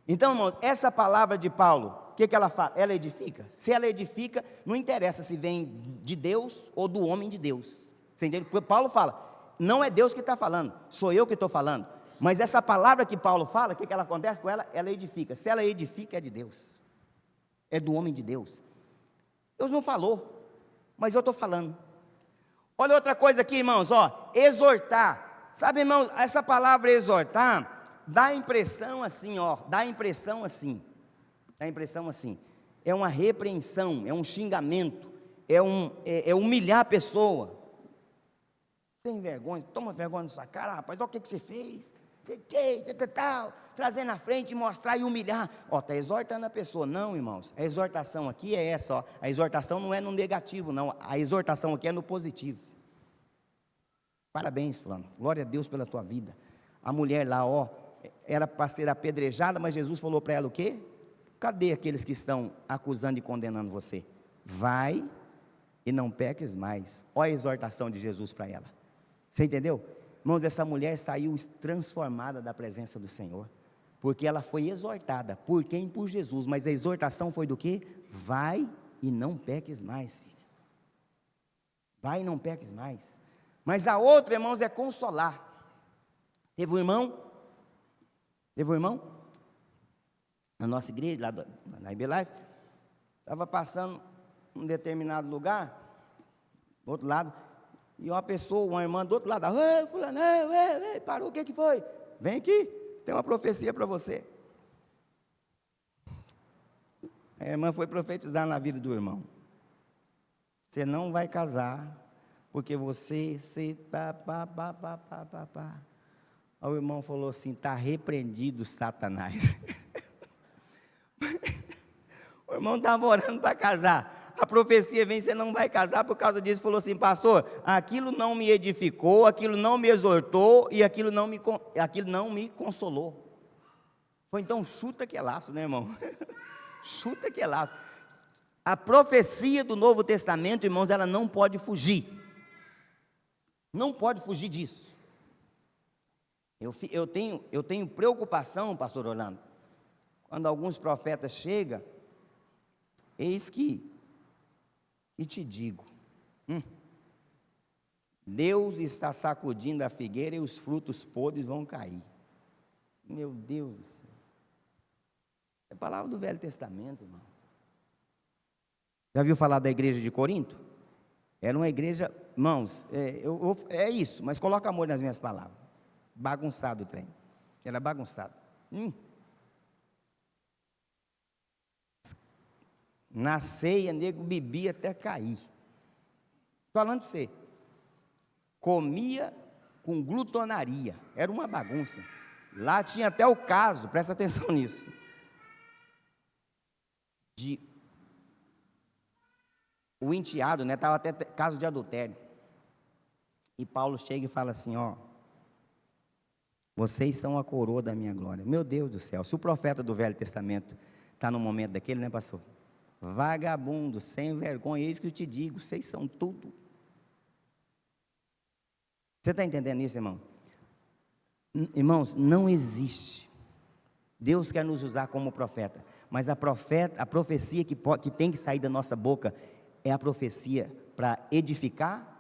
Então, irmãos, essa palavra de Paulo, o que ela fala? Ela edifica. Se ela edifica, não interessa se vem de Deus ou do homem de Deus. Você entende? Porque Paulo fala, não é Deus que está falando, sou eu que estou falando. Mas essa palavra que Paulo fala, o que ela acontece com ela? Ela edifica. Se ela edifica, é de Deus. É do homem de Deus. Deus não falou, mas eu estou falando. Olha outra coisa aqui, irmãos, exortar. Sabe, irmãos, essa palavra exortar dá a impressão assim, é uma repreensão, é um xingamento, é humilhar a pessoa. Sem vergonha, toma vergonha na sua cara, rapaz, olha o que você fez, trazer na frente, mostrar e humilhar, está exortando a pessoa. Não, irmãos, a exortação aqui é essa, a exortação não é no negativo, não, a exortação aqui é no positivo. Parabéns, fulano, glória a Deus pela tua vida. A mulher lá, era para ser apedrejada, mas Jesus falou para ela o quê? Cadê aqueles que estão acusando e condenando você? Vai e não peques mais. Olha a exortação de Jesus para ela. Você entendeu? Irmãos, essa mulher saiu transformada da presença do Senhor, porque ela foi exortada. Por quem? Por Jesus. Mas a exortação foi do quê? Vai e não peques mais, filha. Vai e não peques mais. Mas a outra, irmãos, é consolar. Teve um irmão na nossa igreja, lá na IB Life, estava passando um determinado lugar, do outro lado, e uma irmã do outro lado, ei, fulano, ei, parou, o que foi? Vem aqui, tem uma profecia para você. A irmã foi profetizar na vida do irmão. Você não vai casar, porque você pá. Aí o irmão falou assim, está repreendido Satanás. O irmão estava orando para casar. A profecia vem, você não vai casar por causa disso. Falou assim, pastor, aquilo não me edificou, aquilo não me exortou e aquilo não me consolou. Foi então, chuta que é laço, né, irmão? Chuta que é laço. A profecia do Novo Testamento, irmãos, ela não pode fugir. Não pode fugir disso. Eu tenho preocupação, pastor Orlando, quando alguns profetas chegam, eis que, e te digo, Deus está sacudindo a figueira e os frutos podres vão cair. Meu Deus do céu. É a palavra do Velho Testamento, irmão. Já ouviu falar da igreja de Corinto? Era uma igreja, irmãos, é isso, mas coloca amor nas minhas palavras. Bagunçado o trem. Era bagunçado. Na ceia, nego bebia até cair. Falando para você. Comia com glutonaria. Era uma bagunça. Lá tinha até o caso, presta atenção nisso. O enteado, né, estava até caso de adultério. E Paulo chega e fala assim, vocês são a coroa da minha glória. Meu Deus do céu, se o profeta do Velho Testamento está no momento daquele, né, pastor? Vagabundo, sem vergonha, eis que eu te digo, vocês são tudo. Você está entendendo isso, irmão? Irmãos, não existe. Deus quer nos usar como profeta, mas a profecia que tem que sair da nossa boca é a profecia para edificar,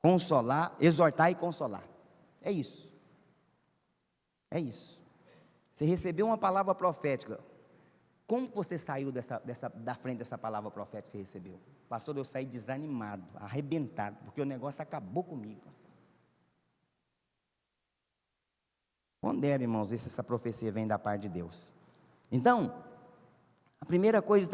consolar, exortar e consolar. É isso. É isso. Você recebeu uma palavra profética. Como você saiu da frente dessa palavra profética que você recebeu? Pastor, eu saí desanimado, arrebentado, porque o negócio acabou comigo, pastor. Pondera, irmãos, se essa profecia vem da parte de Deus. Então, a primeira coisa,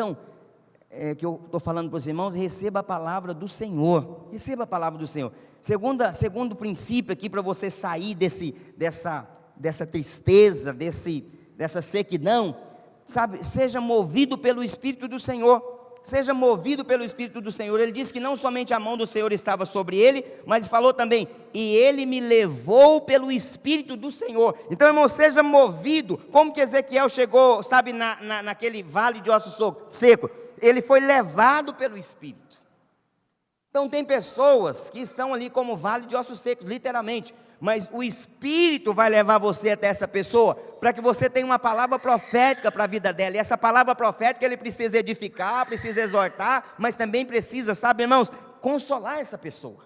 que eu estou falando para os irmãos, receba a palavra do Senhor. Receba a palavra do Senhor. Segundo princípio aqui, para você sair dessa tristeza, dessa sequidão, sabe, seja movido pelo Espírito do Senhor. Seja movido pelo Espírito do Senhor. Ele disse que não somente a mão do Senhor estava sobre ele, mas falou também, e ele me levou pelo Espírito do Senhor. Então, irmão, seja movido, como que Ezequiel chegou, sabe, naquele vale de ossos seco, ele foi levado pelo Espírito. Então tem pessoas que estão ali como vale de ossos secos, literalmente, mas o Espírito vai levar você até essa pessoa, para que você tenha uma palavra profética para a vida dela, e essa palavra profética ele precisa edificar, precisa exortar, mas também precisa, sabe, irmãos, consolar essa pessoa,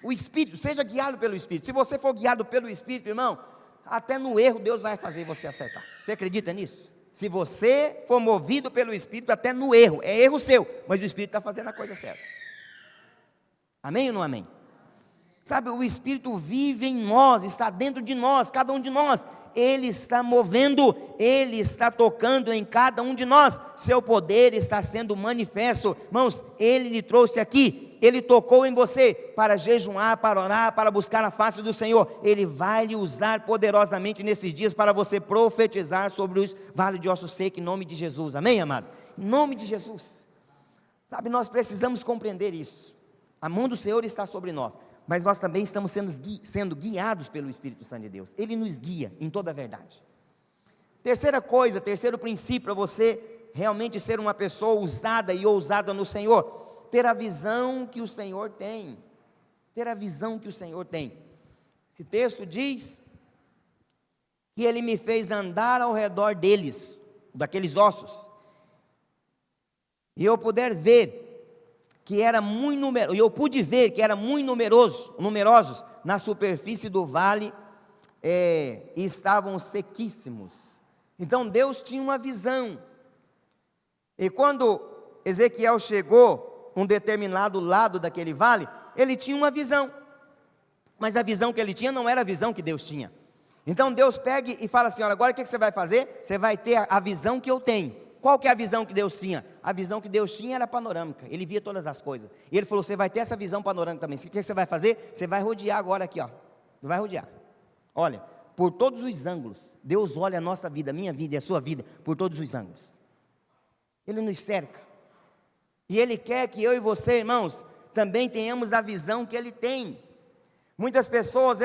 o Espírito, seja guiado pelo Espírito. Se você for guiado pelo Espírito, irmão, até no erro Deus vai fazer você acertar. Você acredita nisso? Se você for movido pelo Espírito, até no erro, é erro seu, mas o Espírito está fazendo a coisa certa. Amém ou não amém? Sabe, o Espírito vive em nós, está dentro de nós, cada um de nós. Ele está movendo, Ele está tocando em cada um de nós. Seu poder está sendo manifesto. Irmãos, Ele lhe trouxe aqui, Ele tocou em você para jejuar, para orar, para buscar a face do Senhor. Ele vai lhe usar poderosamente nesses dias para você profetizar sobre os vales de ossos secos, em nome de Jesus. Amém, amado? Em nome de Jesus. Sabe, nós precisamos compreender isso. A mão do Senhor está sobre nós, mas nós também estamos sendo guiados pelo Espírito Santo de Deus. Ele nos guia em toda a verdade. Terceiro princípio para você realmente ser uma pessoa usada e ousada no Senhor, ter a visão que o Senhor tem. ter a visão que o Senhor tem. Esse texto diz que ele me fez andar ao redor deles, daqueles ossos, e eu puder ver que era muito numeroso, e eu pude ver que era muito numerosos na superfície do vale, e estavam sequíssimos. Então Deus tinha uma visão, e quando Ezequiel chegou a um determinado lado daquele vale, ele tinha uma visão, mas a visão que ele tinha não era a visão que Deus tinha. Então Deus pega e fala assim: olha, agora o que você vai fazer? Você vai ter a visão que eu tenho. Qual que é a visão que Deus tinha? A visão que Deus tinha era panorâmica, ele via todas as coisas, e ele falou: você vai ter essa visão panorâmica também. O que você vai fazer? Você vai rodear agora aqui, ó. Vai rodear, olha, por todos os ângulos. Deus olha a nossa vida, a minha vida e a sua vida, por todos os ângulos. Ele nos cerca, e Ele quer que eu e você, irmãos, também tenhamos a visão que Ele tem. Muitas pessoas,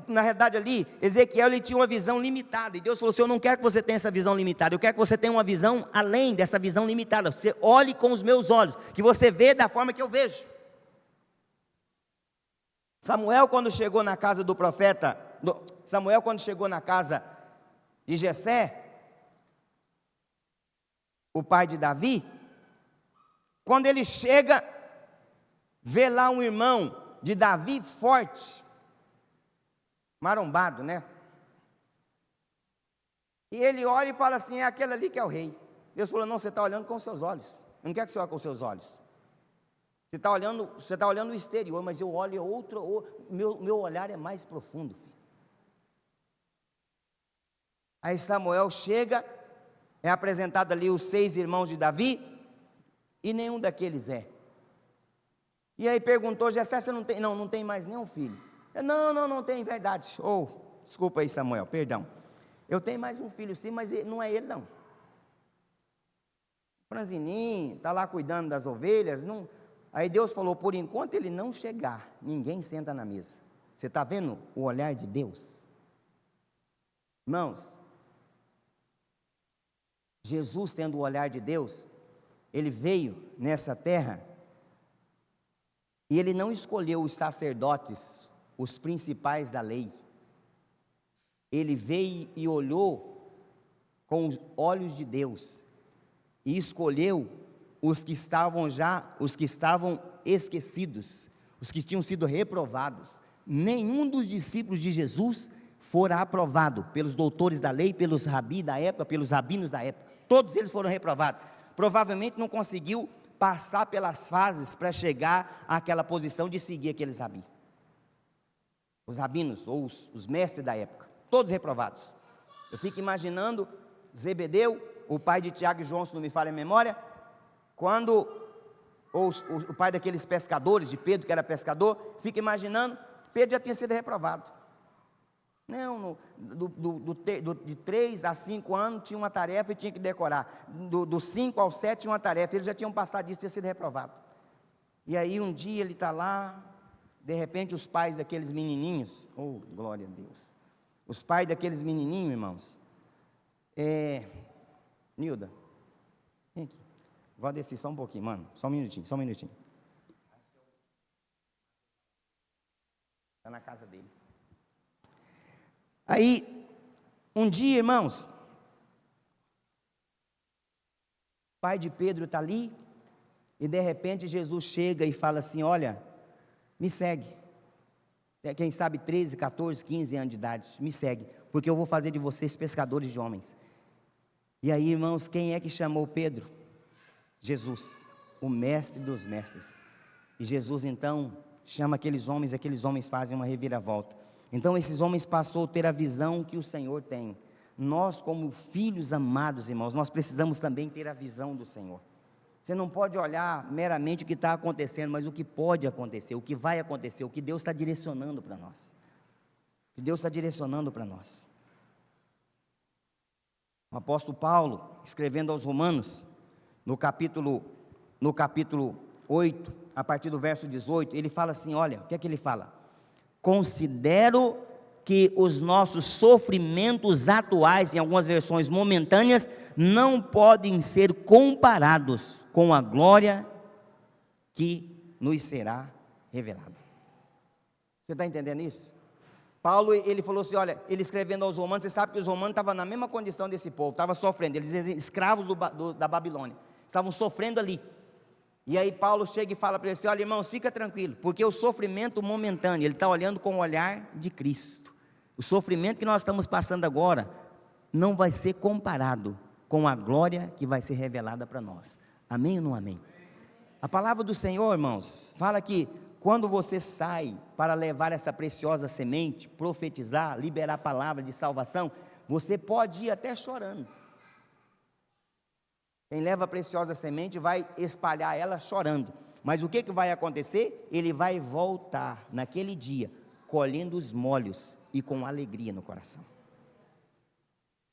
na realidade ali, Ezequiel, ele tinha uma visão limitada, e Deus falou assim: eu não quero que você tenha essa visão limitada, eu quero que você tenha uma visão além dessa visão limitada, você olhe com os meus olhos, que você vê da forma que eu vejo. Samuel, quando chegou na casa do profeta, Samuel, quando chegou na casa de Jessé, o pai de Davi, quando ele chega, vê lá um irmão de Davi forte, marombado, né? E ele olha e fala assim: é aquele ali que é o rei. Deus falou: não, você está olhando com os seus olhos, eu não quero que você olhe com os seus olhos. Você está olhando o exterior, mas eu olho outro, meu olhar é mais profundo, filho. Aí Samuel chega, é apresentado ali os 6 irmãos de Davi, e nenhum daqueles é. E aí perguntou: Jessé, você não tem? Não tem mais nenhum filho. Não tem, verdade. Desculpa aí, Samuel, perdão. Eu tenho mais um filho sim, mas não é ele não. Franzininho, está lá cuidando das ovelhas. Não. Aí Deus falou: por enquanto ele não chegar, ninguém senta na mesa. Você está vendo o olhar de Deus? Irmãos, Jesus, tendo o olhar de Deus, ele veio nessa terra, e ele não escolheu os sacerdotes, os principais da lei. Ele veio e olhou com os olhos de Deus, e escolheu os que estavam esquecidos, os que tinham sido reprovados. Nenhum dos discípulos de Jesus fora aprovado pelos doutores da lei, pelos rabis da época, pelos rabinos da época. Todos eles foram reprovados. Provavelmente não conseguiu passar pelas fases para chegar àquela posição de seguir aqueles rabis. Os rabinos, ou os mestres da época, todos reprovados. Eu fico imaginando Zebedeu, o pai de Tiago e João, se não me falha a memória, quando o pai daqueles pescadores, de Pedro que era pescador, fica imaginando, Pedro já tinha sido reprovado. Não, de 3 a 5 anos tinha uma tarefa e tinha que decorar. Do 5 ao 7 tinha uma tarefa, eles já tinham passado disso, tinha sido reprovado. E aí um dia ele está lá, de repente os pais daqueles menininhos, glória a Deus, os pais daqueles menininhos, irmãos, Nilda, vem aqui, vou descer só um pouquinho, mano, só um minutinho. Está na casa dele. Aí, um dia, irmãos, o pai de Pedro está ali, e de repente Jesus chega e fala assim: olha, me segue. Quem sabe 13, 14, 15 anos de idade, me segue, porque eu vou fazer de vocês pescadores de homens. E aí, irmãos, quem é que chamou Pedro? Jesus, o mestre dos mestres. E Jesus então chama aqueles homens fazem uma reviravolta. Então esses homens passou a ter a visão que o Senhor tem. Nós, como filhos amados, irmãos, nós precisamos também ter a visão do Senhor. Você não pode olhar meramente o que está acontecendo, mas o que pode acontecer, o que vai acontecer, o que Deus está direcionando para nós. O que Deus está direcionando para nós. O apóstolo Paulo, escrevendo aos Romanos, no capítulo 8, a partir do verso 18, ele fala assim, olha, o que é que ele fala? Considero que os nossos sofrimentos atuais, em algumas versões momentâneas, não podem ser comparados com a glória que nos será revelada. Você está entendendo isso? Paulo, ele falou assim, olha, ele escrevendo aos romanos, você sabe que os romanos estavam na mesma condição desse povo, estavam sofrendo, eles eram escravos da Babilônia, estavam sofrendo ali. E aí Paulo chega e fala para eles assim, olha irmãos, fica tranquilo, porque o sofrimento momentâneo, ele está olhando com o olhar de Cristo. O sofrimento que nós estamos passando agora, não vai ser comparado com a glória que vai ser revelada para nós. Amém ou não amém? A palavra do Senhor, irmãos, fala que quando você sai para levar essa preciosa semente, profetizar, liberar a palavra de salvação, você pode ir até chorando. Quem leva a preciosa semente vai espalhar ela chorando. Mas o que vai acontecer? Ele vai voltar naquele dia, colhendo os molhos e com alegria no coração.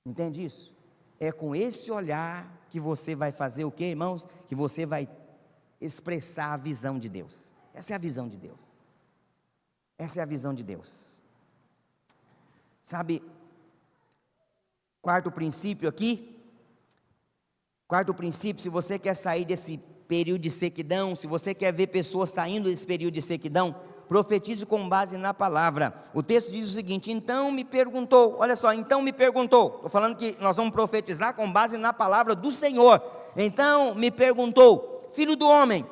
Entende isso? É com esse olhar que você vai fazer o quê, irmãos? Que você vai expressar a visão de Deus. Essa é a visão de Deus. Essa é a visão de Deus. Sabe, quarto princípio aqui. Quarto princípio, se você quer sair desse período de sequidão, se você quer ver pessoas saindo desse período de sequidão, profetize com base na palavra. O texto diz o seguinte, então me perguntou, olha só, então me perguntou, estou falando que nós vamos profetizar com base na palavra do Senhor. Então me perguntou, filho do homem,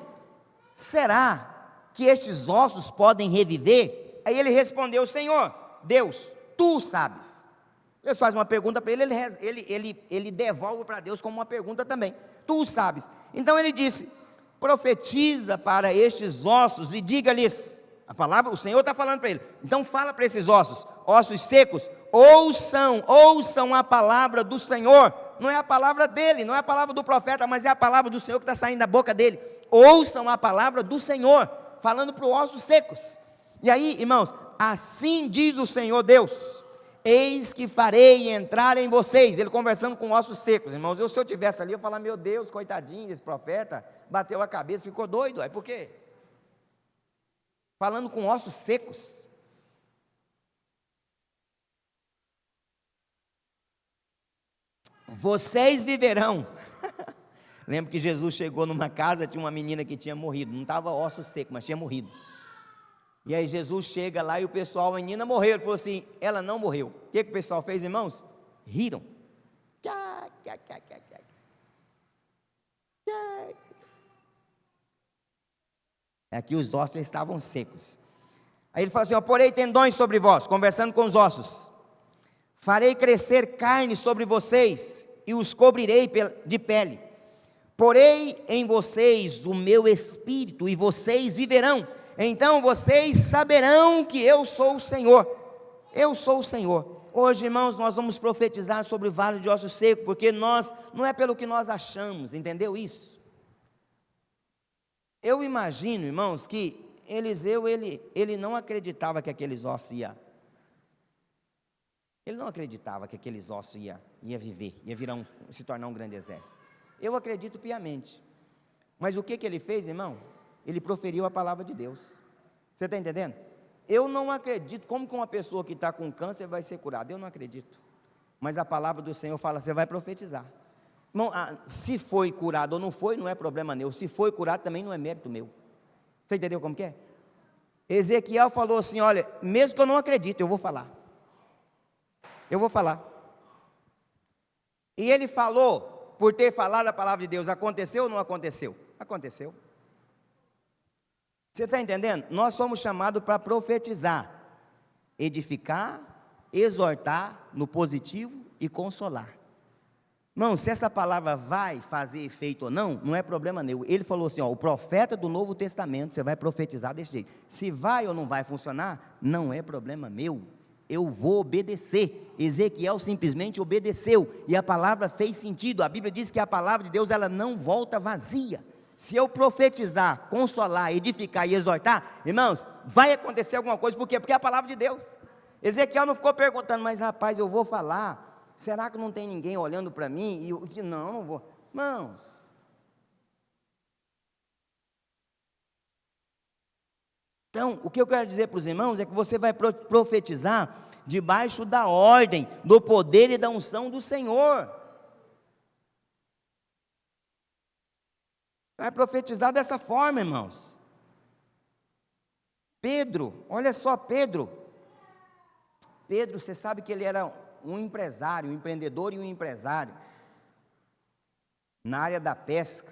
será que estes ossos podem reviver? Aí ele respondeu, Senhor, Deus, tu sabes. Deus faz uma pergunta para ele devolve para Deus como uma pergunta também, tu sabes. Então ele disse, profetiza para estes ossos e diga-lhes, a palavra, o Senhor está falando para ele, então fala para esses ossos secos, ouçam a palavra do Senhor, não é a palavra dele, não é a palavra do profeta, mas é a palavra do Senhor que está saindo da boca dele, ouçam a palavra do Senhor, falando para os ossos secos. E aí, irmãos, assim diz o Senhor Deus, eis que farei entrar em vocês, ele conversando com ossos secos, irmãos, se eu estivesse ali, eu ia falar, meu Deus, coitadinho desse profeta, bateu a cabeça, ficou doido, aí por quê? Falando com ossos secos. Vocês viverão. Lembro que Jesus chegou numa casa, tinha uma menina que tinha morrido, não estava osso seco, mas tinha morrido. E aí Jesus chega lá e o pessoal, a menina morreu, ele falou assim, ela não morreu. O que o pessoal fez, irmãos? Riram. Aqui os ossos estavam secos. Aí ele falou assim, porei tendões sobre vós, conversando com os ossos. Farei crescer carne sobre vocês e os cobrirei de pele. Porei em vocês o meu espírito e vocês viverão. Então vocês saberão que eu sou o Senhor. Eu sou o Senhor. Hoje, irmãos, nós vamos profetizar sobre o vale de ossos secos, porque não é pelo que nós achamos, entendeu isso? Eu imagino, irmãos, que Eliseu, ele não acreditava que aqueles ossos ele não acreditava que aqueles ossos ia viver, ia se tornar um grande exército. Eu acredito piamente. Mas o que ele fez, irmão? Ele proferiu a palavra de Deus. Você está entendendo? Eu não acredito, como que uma pessoa que está com câncer vai ser curada? Eu não acredito. Mas a palavra do Senhor fala, você vai profetizar. Irmão, se foi curado ou não foi, não é problema meu. Se foi curado, também não é mérito meu. Você entendeu como que é? Ezequiel falou assim, olha, mesmo que eu não acredite, eu vou falar. Eu vou falar. E ele falou, por ter falado a palavra de Deus, aconteceu ou não aconteceu? Aconteceu. Você está entendendo? Nós somos chamados para profetizar, edificar, exortar no positivo e consolar. Irmão, se essa palavra vai fazer efeito ou não, não é problema nenhum. Ele falou assim, o profeta do Novo Testamento, você vai profetizar desse jeito. Se vai ou não vai funcionar, não é problema meu. Eu vou obedecer. Ezequiel simplesmente obedeceu, e a palavra fez sentido. A Bíblia diz que a palavra de Deus, ela não volta vazia. Se eu profetizar, consolar, edificar e exortar, irmãos, vai acontecer alguma coisa, por quê? Porque é a palavra de Deus. Ezequiel não ficou perguntando, mas rapaz, eu vou falar, será que não tem ninguém olhando para mim? Não vou. Irmãos, então, o que eu quero dizer para os irmãos é que você vai profetizar debaixo da ordem, do poder e da unção do Senhor. Vai profetizar dessa forma, irmãos. Pedro, olha só, Pedro, você sabe que ele era um empresário, um empreendedor e um empresário, na área da pesca,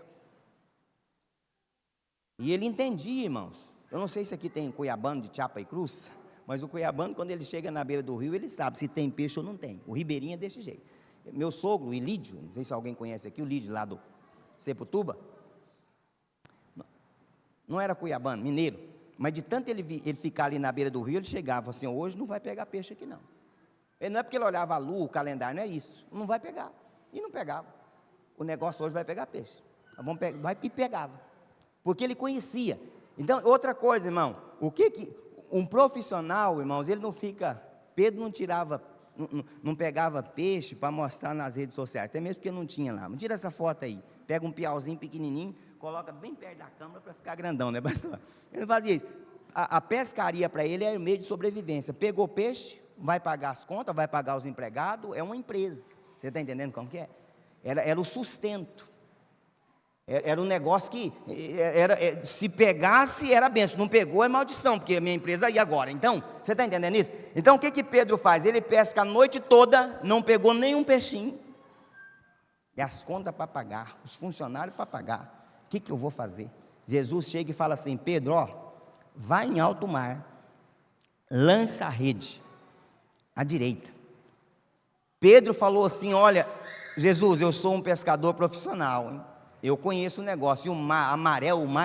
e ele entendia, irmãos. Eu não sei se aqui tem cuiabano de Chapa e Cruz, mas o cuiabano, quando ele chega na beira do rio, ele sabe se tem peixe ou não tem. O ribeirinho é desse jeito. Meu sogro, o Ilídio, não sei se alguém conhece aqui, o Lídio lá do Seputuba, não era cuiabano, mineiro, mas de tanto ele ficar ali na beira do rio, ele chegava assim, hoje não vai pegar peixe aqui não. Ele não é porque ele olhava a lua, o calendário, não é isso, não vai pegar, e não pegava. O negócio hoje vai pegar peixe, vai e pegava, porque ele conhecia. Então, outra coisa, irmão, o que um profissional, irmãos, ele não fica, Pedro não tirava, não pegava peixe para mostrar nas redes sociais, até mesmo porque não tinha lá. Tira essa foto aí, pega um piauzinho pequenininho, coloca bem perto da câmera para ficar grandão, né, pastor? Ele não fazia isso. A pescaria para ele é meio de sobrevivência. Pegou peixe, vai pagar as contas, vai pagar os empregados, é uma empresa. Você está entendendo como que é? Era o sustento. Era um negócio que, se pegasse, era benção, não pegou, é maldição, porque a minha empresa ia agora. Então, você está entendendo isso? Então, o que Pedro faz? Ele pesca a noite toda, não pegou nenhum peixinho, e as contas para pagar, os funcionários para pagar. O que eu vou fazer? Jesus chega e fala assim, Pedro, vai em alto mar, lança a rede, à direita. Pedro falou assim, olha, Jesus, eu sou um pescador profissional, hein? Eu conheço o negócio, e o mar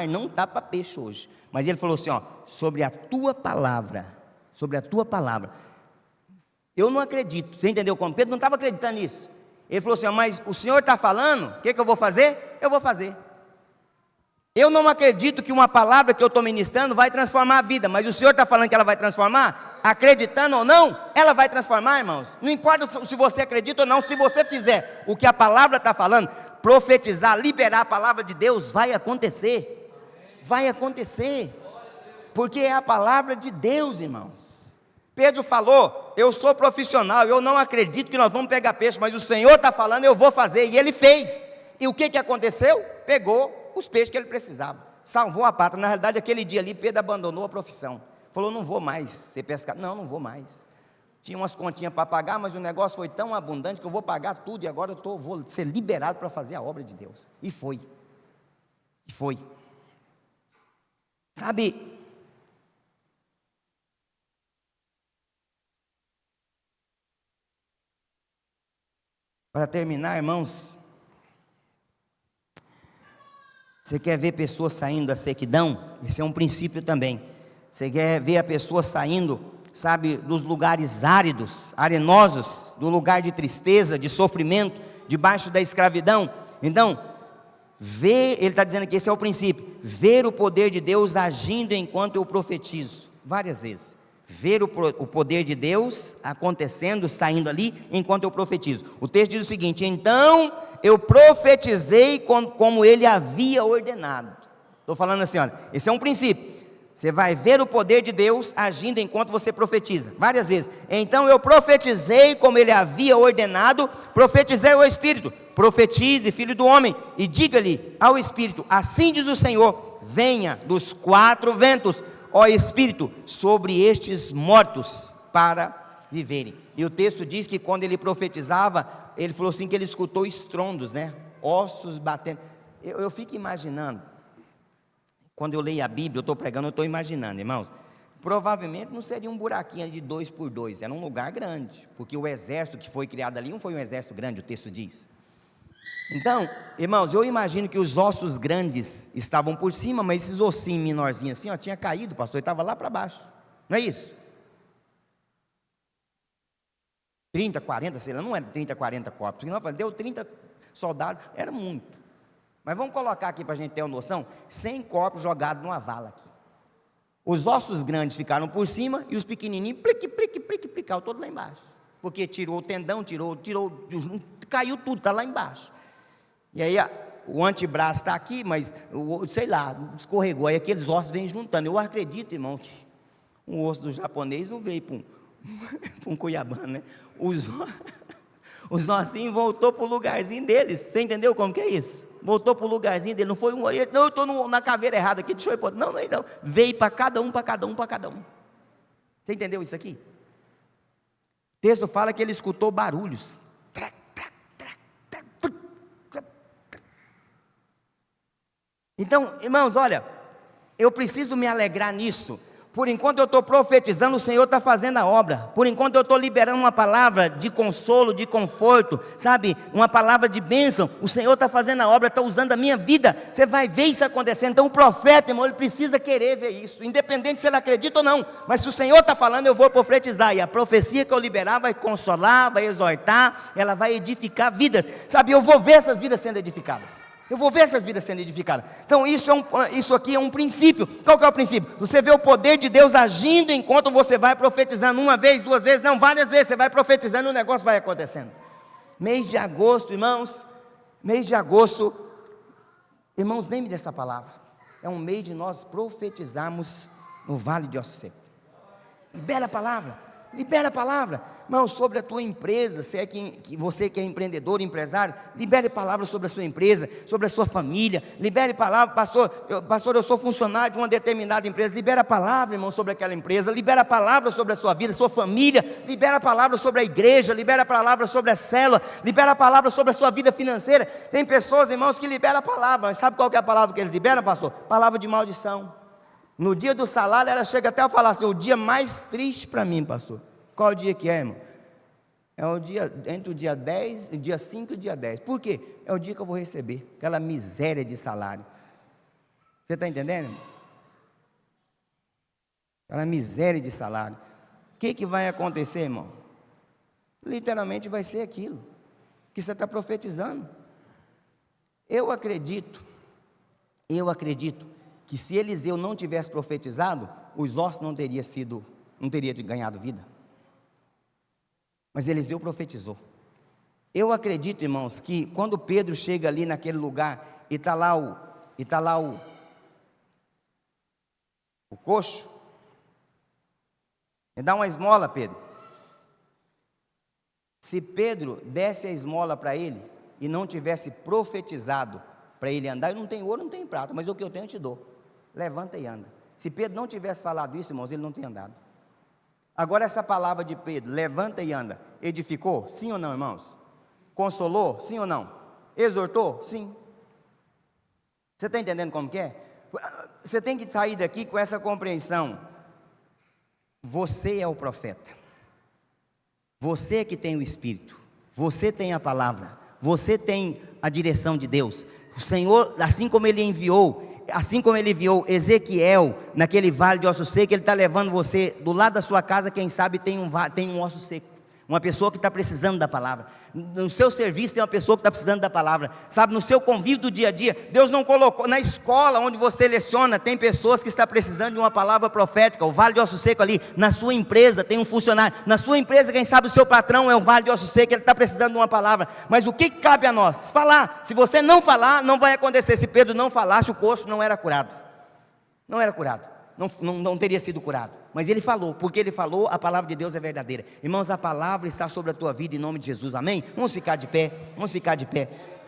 não está para peixe hoje, mas ele falou assim, sobre a tua palavra, eu não acredito. Você entendeu como? Pedro não estava acreditando nisso. Ele falou assim, mas o Senhor está falando, o que eu vou fazer? Eu vou fazer. Eu não acredito que uma palavra que eu estou ministrando vai transformar a vida, mas o Senhor está falando que ela vai transformar, acreditando ou não, ela vai transformar, irmãos. Não importa se você acredita ou não, se você fizer o que a palavra está falando, profetizar, liberar a palavra de Deus, vai acontecer, porque é a palavra de Deus, irmãos. Pedro falou, eu sou profissional, eu não acredito que nós vamos pegar peixe, mas o Senhor está falando, eu vou fazer, e ele fez. E o que aconteceu? Pegou os peixes que ele precisava, salvou a pátria. Na realidade, aquele dia ali, Pedro abandonou a profissão, falou, não vou mais ser pescador, não vou mais. Tinha umas continhas para pagar, mas o negócio foi tão abundante que eu vou pagar tudo, e agora vou ser liberado para fazer a obra de Deus. E foi. Sabe, para terminar, irmãos, você quer ver pessoas saindo da sequidão? Esse é um princípio também. Você quer ver a pessoa saindo, sabe, dos lugares áridos, arenosos, do lugar de tristeza, de sofrimento, debaixo da escravidão? Então, ele está dizendo que esse é o princípio, ver o poder de Deus agindo enquanto eu profetizo, várias vezes, ver o poder de Deus acontecendo, saindo ali, enquanto eu profetizo. O texto diz o seguinte, então eu profetizei como ele havia ordenado. Estou falando assim, olha, esse é um princípio. Você vai ver o poder de Deus agindo enquanto você profetiza, várias vezes. Então eu profetizei como ele havia ordenado, profetizei ao Espírito, profetize, filho do homem, e diga-lhe ao Espírito, assim diz o Senhor, venha dos 4 ventos, ó Espírito, sobre estes mortos, para viverem. E o texto diz que quando ele profetizava, ele falou assim, que ele escutou estrondos, né? Ossos batendo. Eu fico imaginando, quando eu leio a Bíblia, eu estou pregando, eu estou imaginando, irmãos, provavelmente não seria um buraquinho de 2 por 2, era um lugar grande, porque o exército que foi criado ali não foi um exército grande, o texto diz. Então, irmãos, eu imagino que os ossos grandes estavam por cima, mas esses ossinhos menorzinhos assim, tinha caído, pastor, ele estava lá para baixo, não é isso? 30, 40, sei lá, não era 30, 40 corpos, não, deu 30 soldados, era muito. Mas vamos colocar aqui para a gente ter uma noção, 100 corpos jogados numa vala aqui. Os ossos grandes ficaram por cima e os pequenininhos, caiu todo lá embaixo. Porque tirou o tendão, caiu tudo, está lá embaixo. E aí o antebraço está aqui, mas, sei lá, escorregou. Aí aqueles ossos vêm juntando. Eu acredito, irmão, que um osso do japonês não veio para um cuiabano, né? Os ossinhos voltou para o lugarzinho deles. Você entendeu como que é isso? voltou para o lugarzinho dele, não foi não, eu estou na caveira errada aqui, deixa eu ir para outro. Não, veio para cada um, para cada um, para cada um. Você entendeu isso aqui? O texto fala que ele escutou barulhos. Então, irmãos, olha, eu preciso me alegrar nisso. Por enquanto eu estou profetizando, o Senhor está fazendo a obra. Por enquanto eu estou liberando uma palavra de consolo, de conforto, sabe? Uma palavra de bênção. O Senhor está fazendo a obra, está usando a minha vida. Você vai ver isso acontecendo. Então o profeta, irmão, ele precisa querer ver isso, independente se ele acredita ou não. Mas se o Senhor está falando, eu vou profetizar. E a profecia que eu liberar vai consolar, vai exortar, ela vai edificar vidas. Sabe, eu vou ver essas vidas sendo edificadas. Eu vou ver essas vidas sendo edificadas. Então isso aqui é um princípio. Qual que é o princípio? Você vê o poder de Deus agindo enquanto você vai profetizando. Uma vez, duas vezes, não, várias vezes. Você vai profetizando e o negócio vai acontecendo. Mês de agosto, irmãos. Mês de agosto. Irmãos, lembre dessa palavra. É um mês de nós profetizarmos no vale de Ossos Secos. Libera a palavra. Libera a palavra, irmão, sobre a tua empresa. Se é que você que é empreendedor, empresário, libere palavra sobre a sua empresa, sobre a sua família. Libere palavra, pastor, eu sou funcionário de uma determinada empresa. Libera a palavra, irmão, sobre aquela empresa. Libera a palavra sobre a sua vida, sua família. Libera a palavra sobre a igreja. Libera a palavra sobre a célula. Libera a palavra sobre a sua vida financeira. Tem pessoas, irmãos, que liberam a palavra. Mas sabe qual que é a palavra que eles liberam, pastor? Palavra de maldição. No dia do salário, ela chega até a falar assim: o dia mais triste para mim, pastor. Qual o dia que é, irmão? É o dia, entre o dia 10, o dia 5 e o dia 10. Por quê? É o dia que eu vou receber aquela miséria de salário. Você está entendendo, irmão? Aquela miséria de salário. O que vai acontecer, irmão? Literalmente vai ser aquilo que você está profetizando. Eu acredito que se Eliseu não tivesse profetizado, os ossos não teriam ganhado vida. Mas Eliseu profetizou. Eu acredito, irmãos, que quando Pedro chega ali naquele lugar e está lá o coxo, ele dá uma esmola, Pedro. Se Pedro desse a esmola para ele e não tivesse profetizado para ele andar, eu não tenho ouro, não tenho prata, mas o que eu tenho eu te dou. Levanta e anda. Se Pedro não tivesse falado isso, irmãos, ele não tinha andado. Agora essa palavra de Pedro, levanta e anda, edificou? Sim ou não, irmãos? Consolou? Sim ou não? Exortou? Sim. Você está entendendo como que é? Você tem que sair daqui com essa compreensão. Você é o profeta. Você é que tem o Espírito. Você tem a palavra. Você tem a direção de Deus. O Senhor, assim como Ele enviou Ezequiel naquele vale de ossos secos, Ele está levando você do lado da sua casa. Quem sabe tem um osso seco, uma pessoa que está precisando da palavra. No seu serviço tem uma pessoa que está precisando da palavra, sabe, no seu convívio do dia a dia. Deus não colocou, na escola onde você leciona, tem pessoas que estão precisando de uma palavra profética. O vale de ossos secos ali, na sua empresa tem um funcionário, na sua empresa quem sabe o seu patrão é um vale de ossos secos, ele está precisando de uma palavra. Mas o que cabe a nós? Falar. Se você não falar, não vai acontecer. Se Pedro não falasse, o coxo não era curado, não teria sido curado. Mas ele falou, porque ele falou, a palavra de Deus é verdadeira. Irmãos, a palavra está sobre a tua vida em nome de Jesus, amém? Vamos ficar de pé.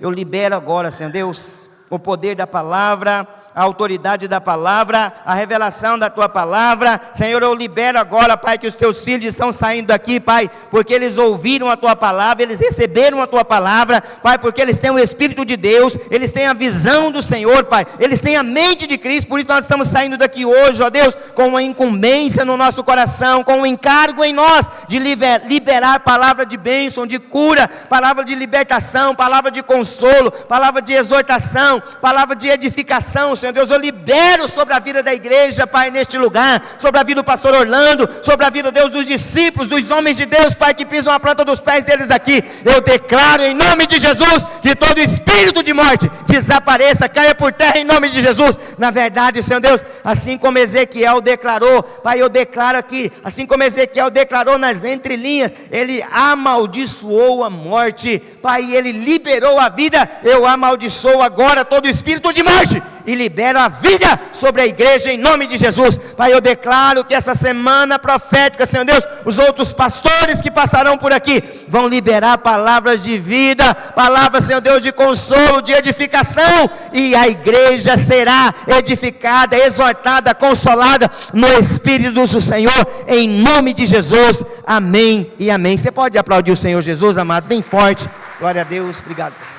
Eu libero agora, Senhor Deus, o poder da palavra, a autoridade da palavra, a revelação da tua palavra. Senhor, eu libero agora, Pai, que os teus filhos estão saindo daqui, Pai, porque eles ouviram a tua palavra, eles receberam a tua palavra, Pai, porque eles têm o Espírito de Deus, eles têm a visão do Senhor, Pai, eles têm a mente de Cristo. Por isso nós estamos saindo daqui hoje, ó Deus, com uma incumbência no nosso coração, com um encargo em nós, de liberar palavra de bênção, de cura, palavra de libertação, palavra de consolo, palavra de exortação, palavra de edificação. Senhor Deus, eu libero sobre a vida da igreja, Pai, neste lugar, sobre a vida do pastor Orlando, sobre a vida, Deus, dos discípulos, dos homens de Deus, Pai, que pisam a planta dos pés deles aqui. Eu declaro em nome de Jesus, que todo espírito de morte desapareça, caia por terra em nome de Jesus. Na verdade, Senhor Deus, assim como Ezequiel declarou, Pai, eu declaro aqui, assim como Ezequiel declarou nas entrelinhas, ele amaldiçoou a morte, Pai, ele liberou a vida. Eu amaldiçoo agora todo espírito de morte, e libero a vida sobre a igreja em nome de Jesus. Pai, eu declaro que essa semana profética, Senhor Deus, os outros pastores que passarão por aqui vão liberar palavras de vida, palavras, Senhor Deus, de consolo, de edificação, e a igreja será edificada, exortada, consolada no Espírito do Senhor, em nome de Jesus, amém e amém. Você pode aplaudir o Senhor Jesus, amado, bem forte. Glória a Deus, obrigado.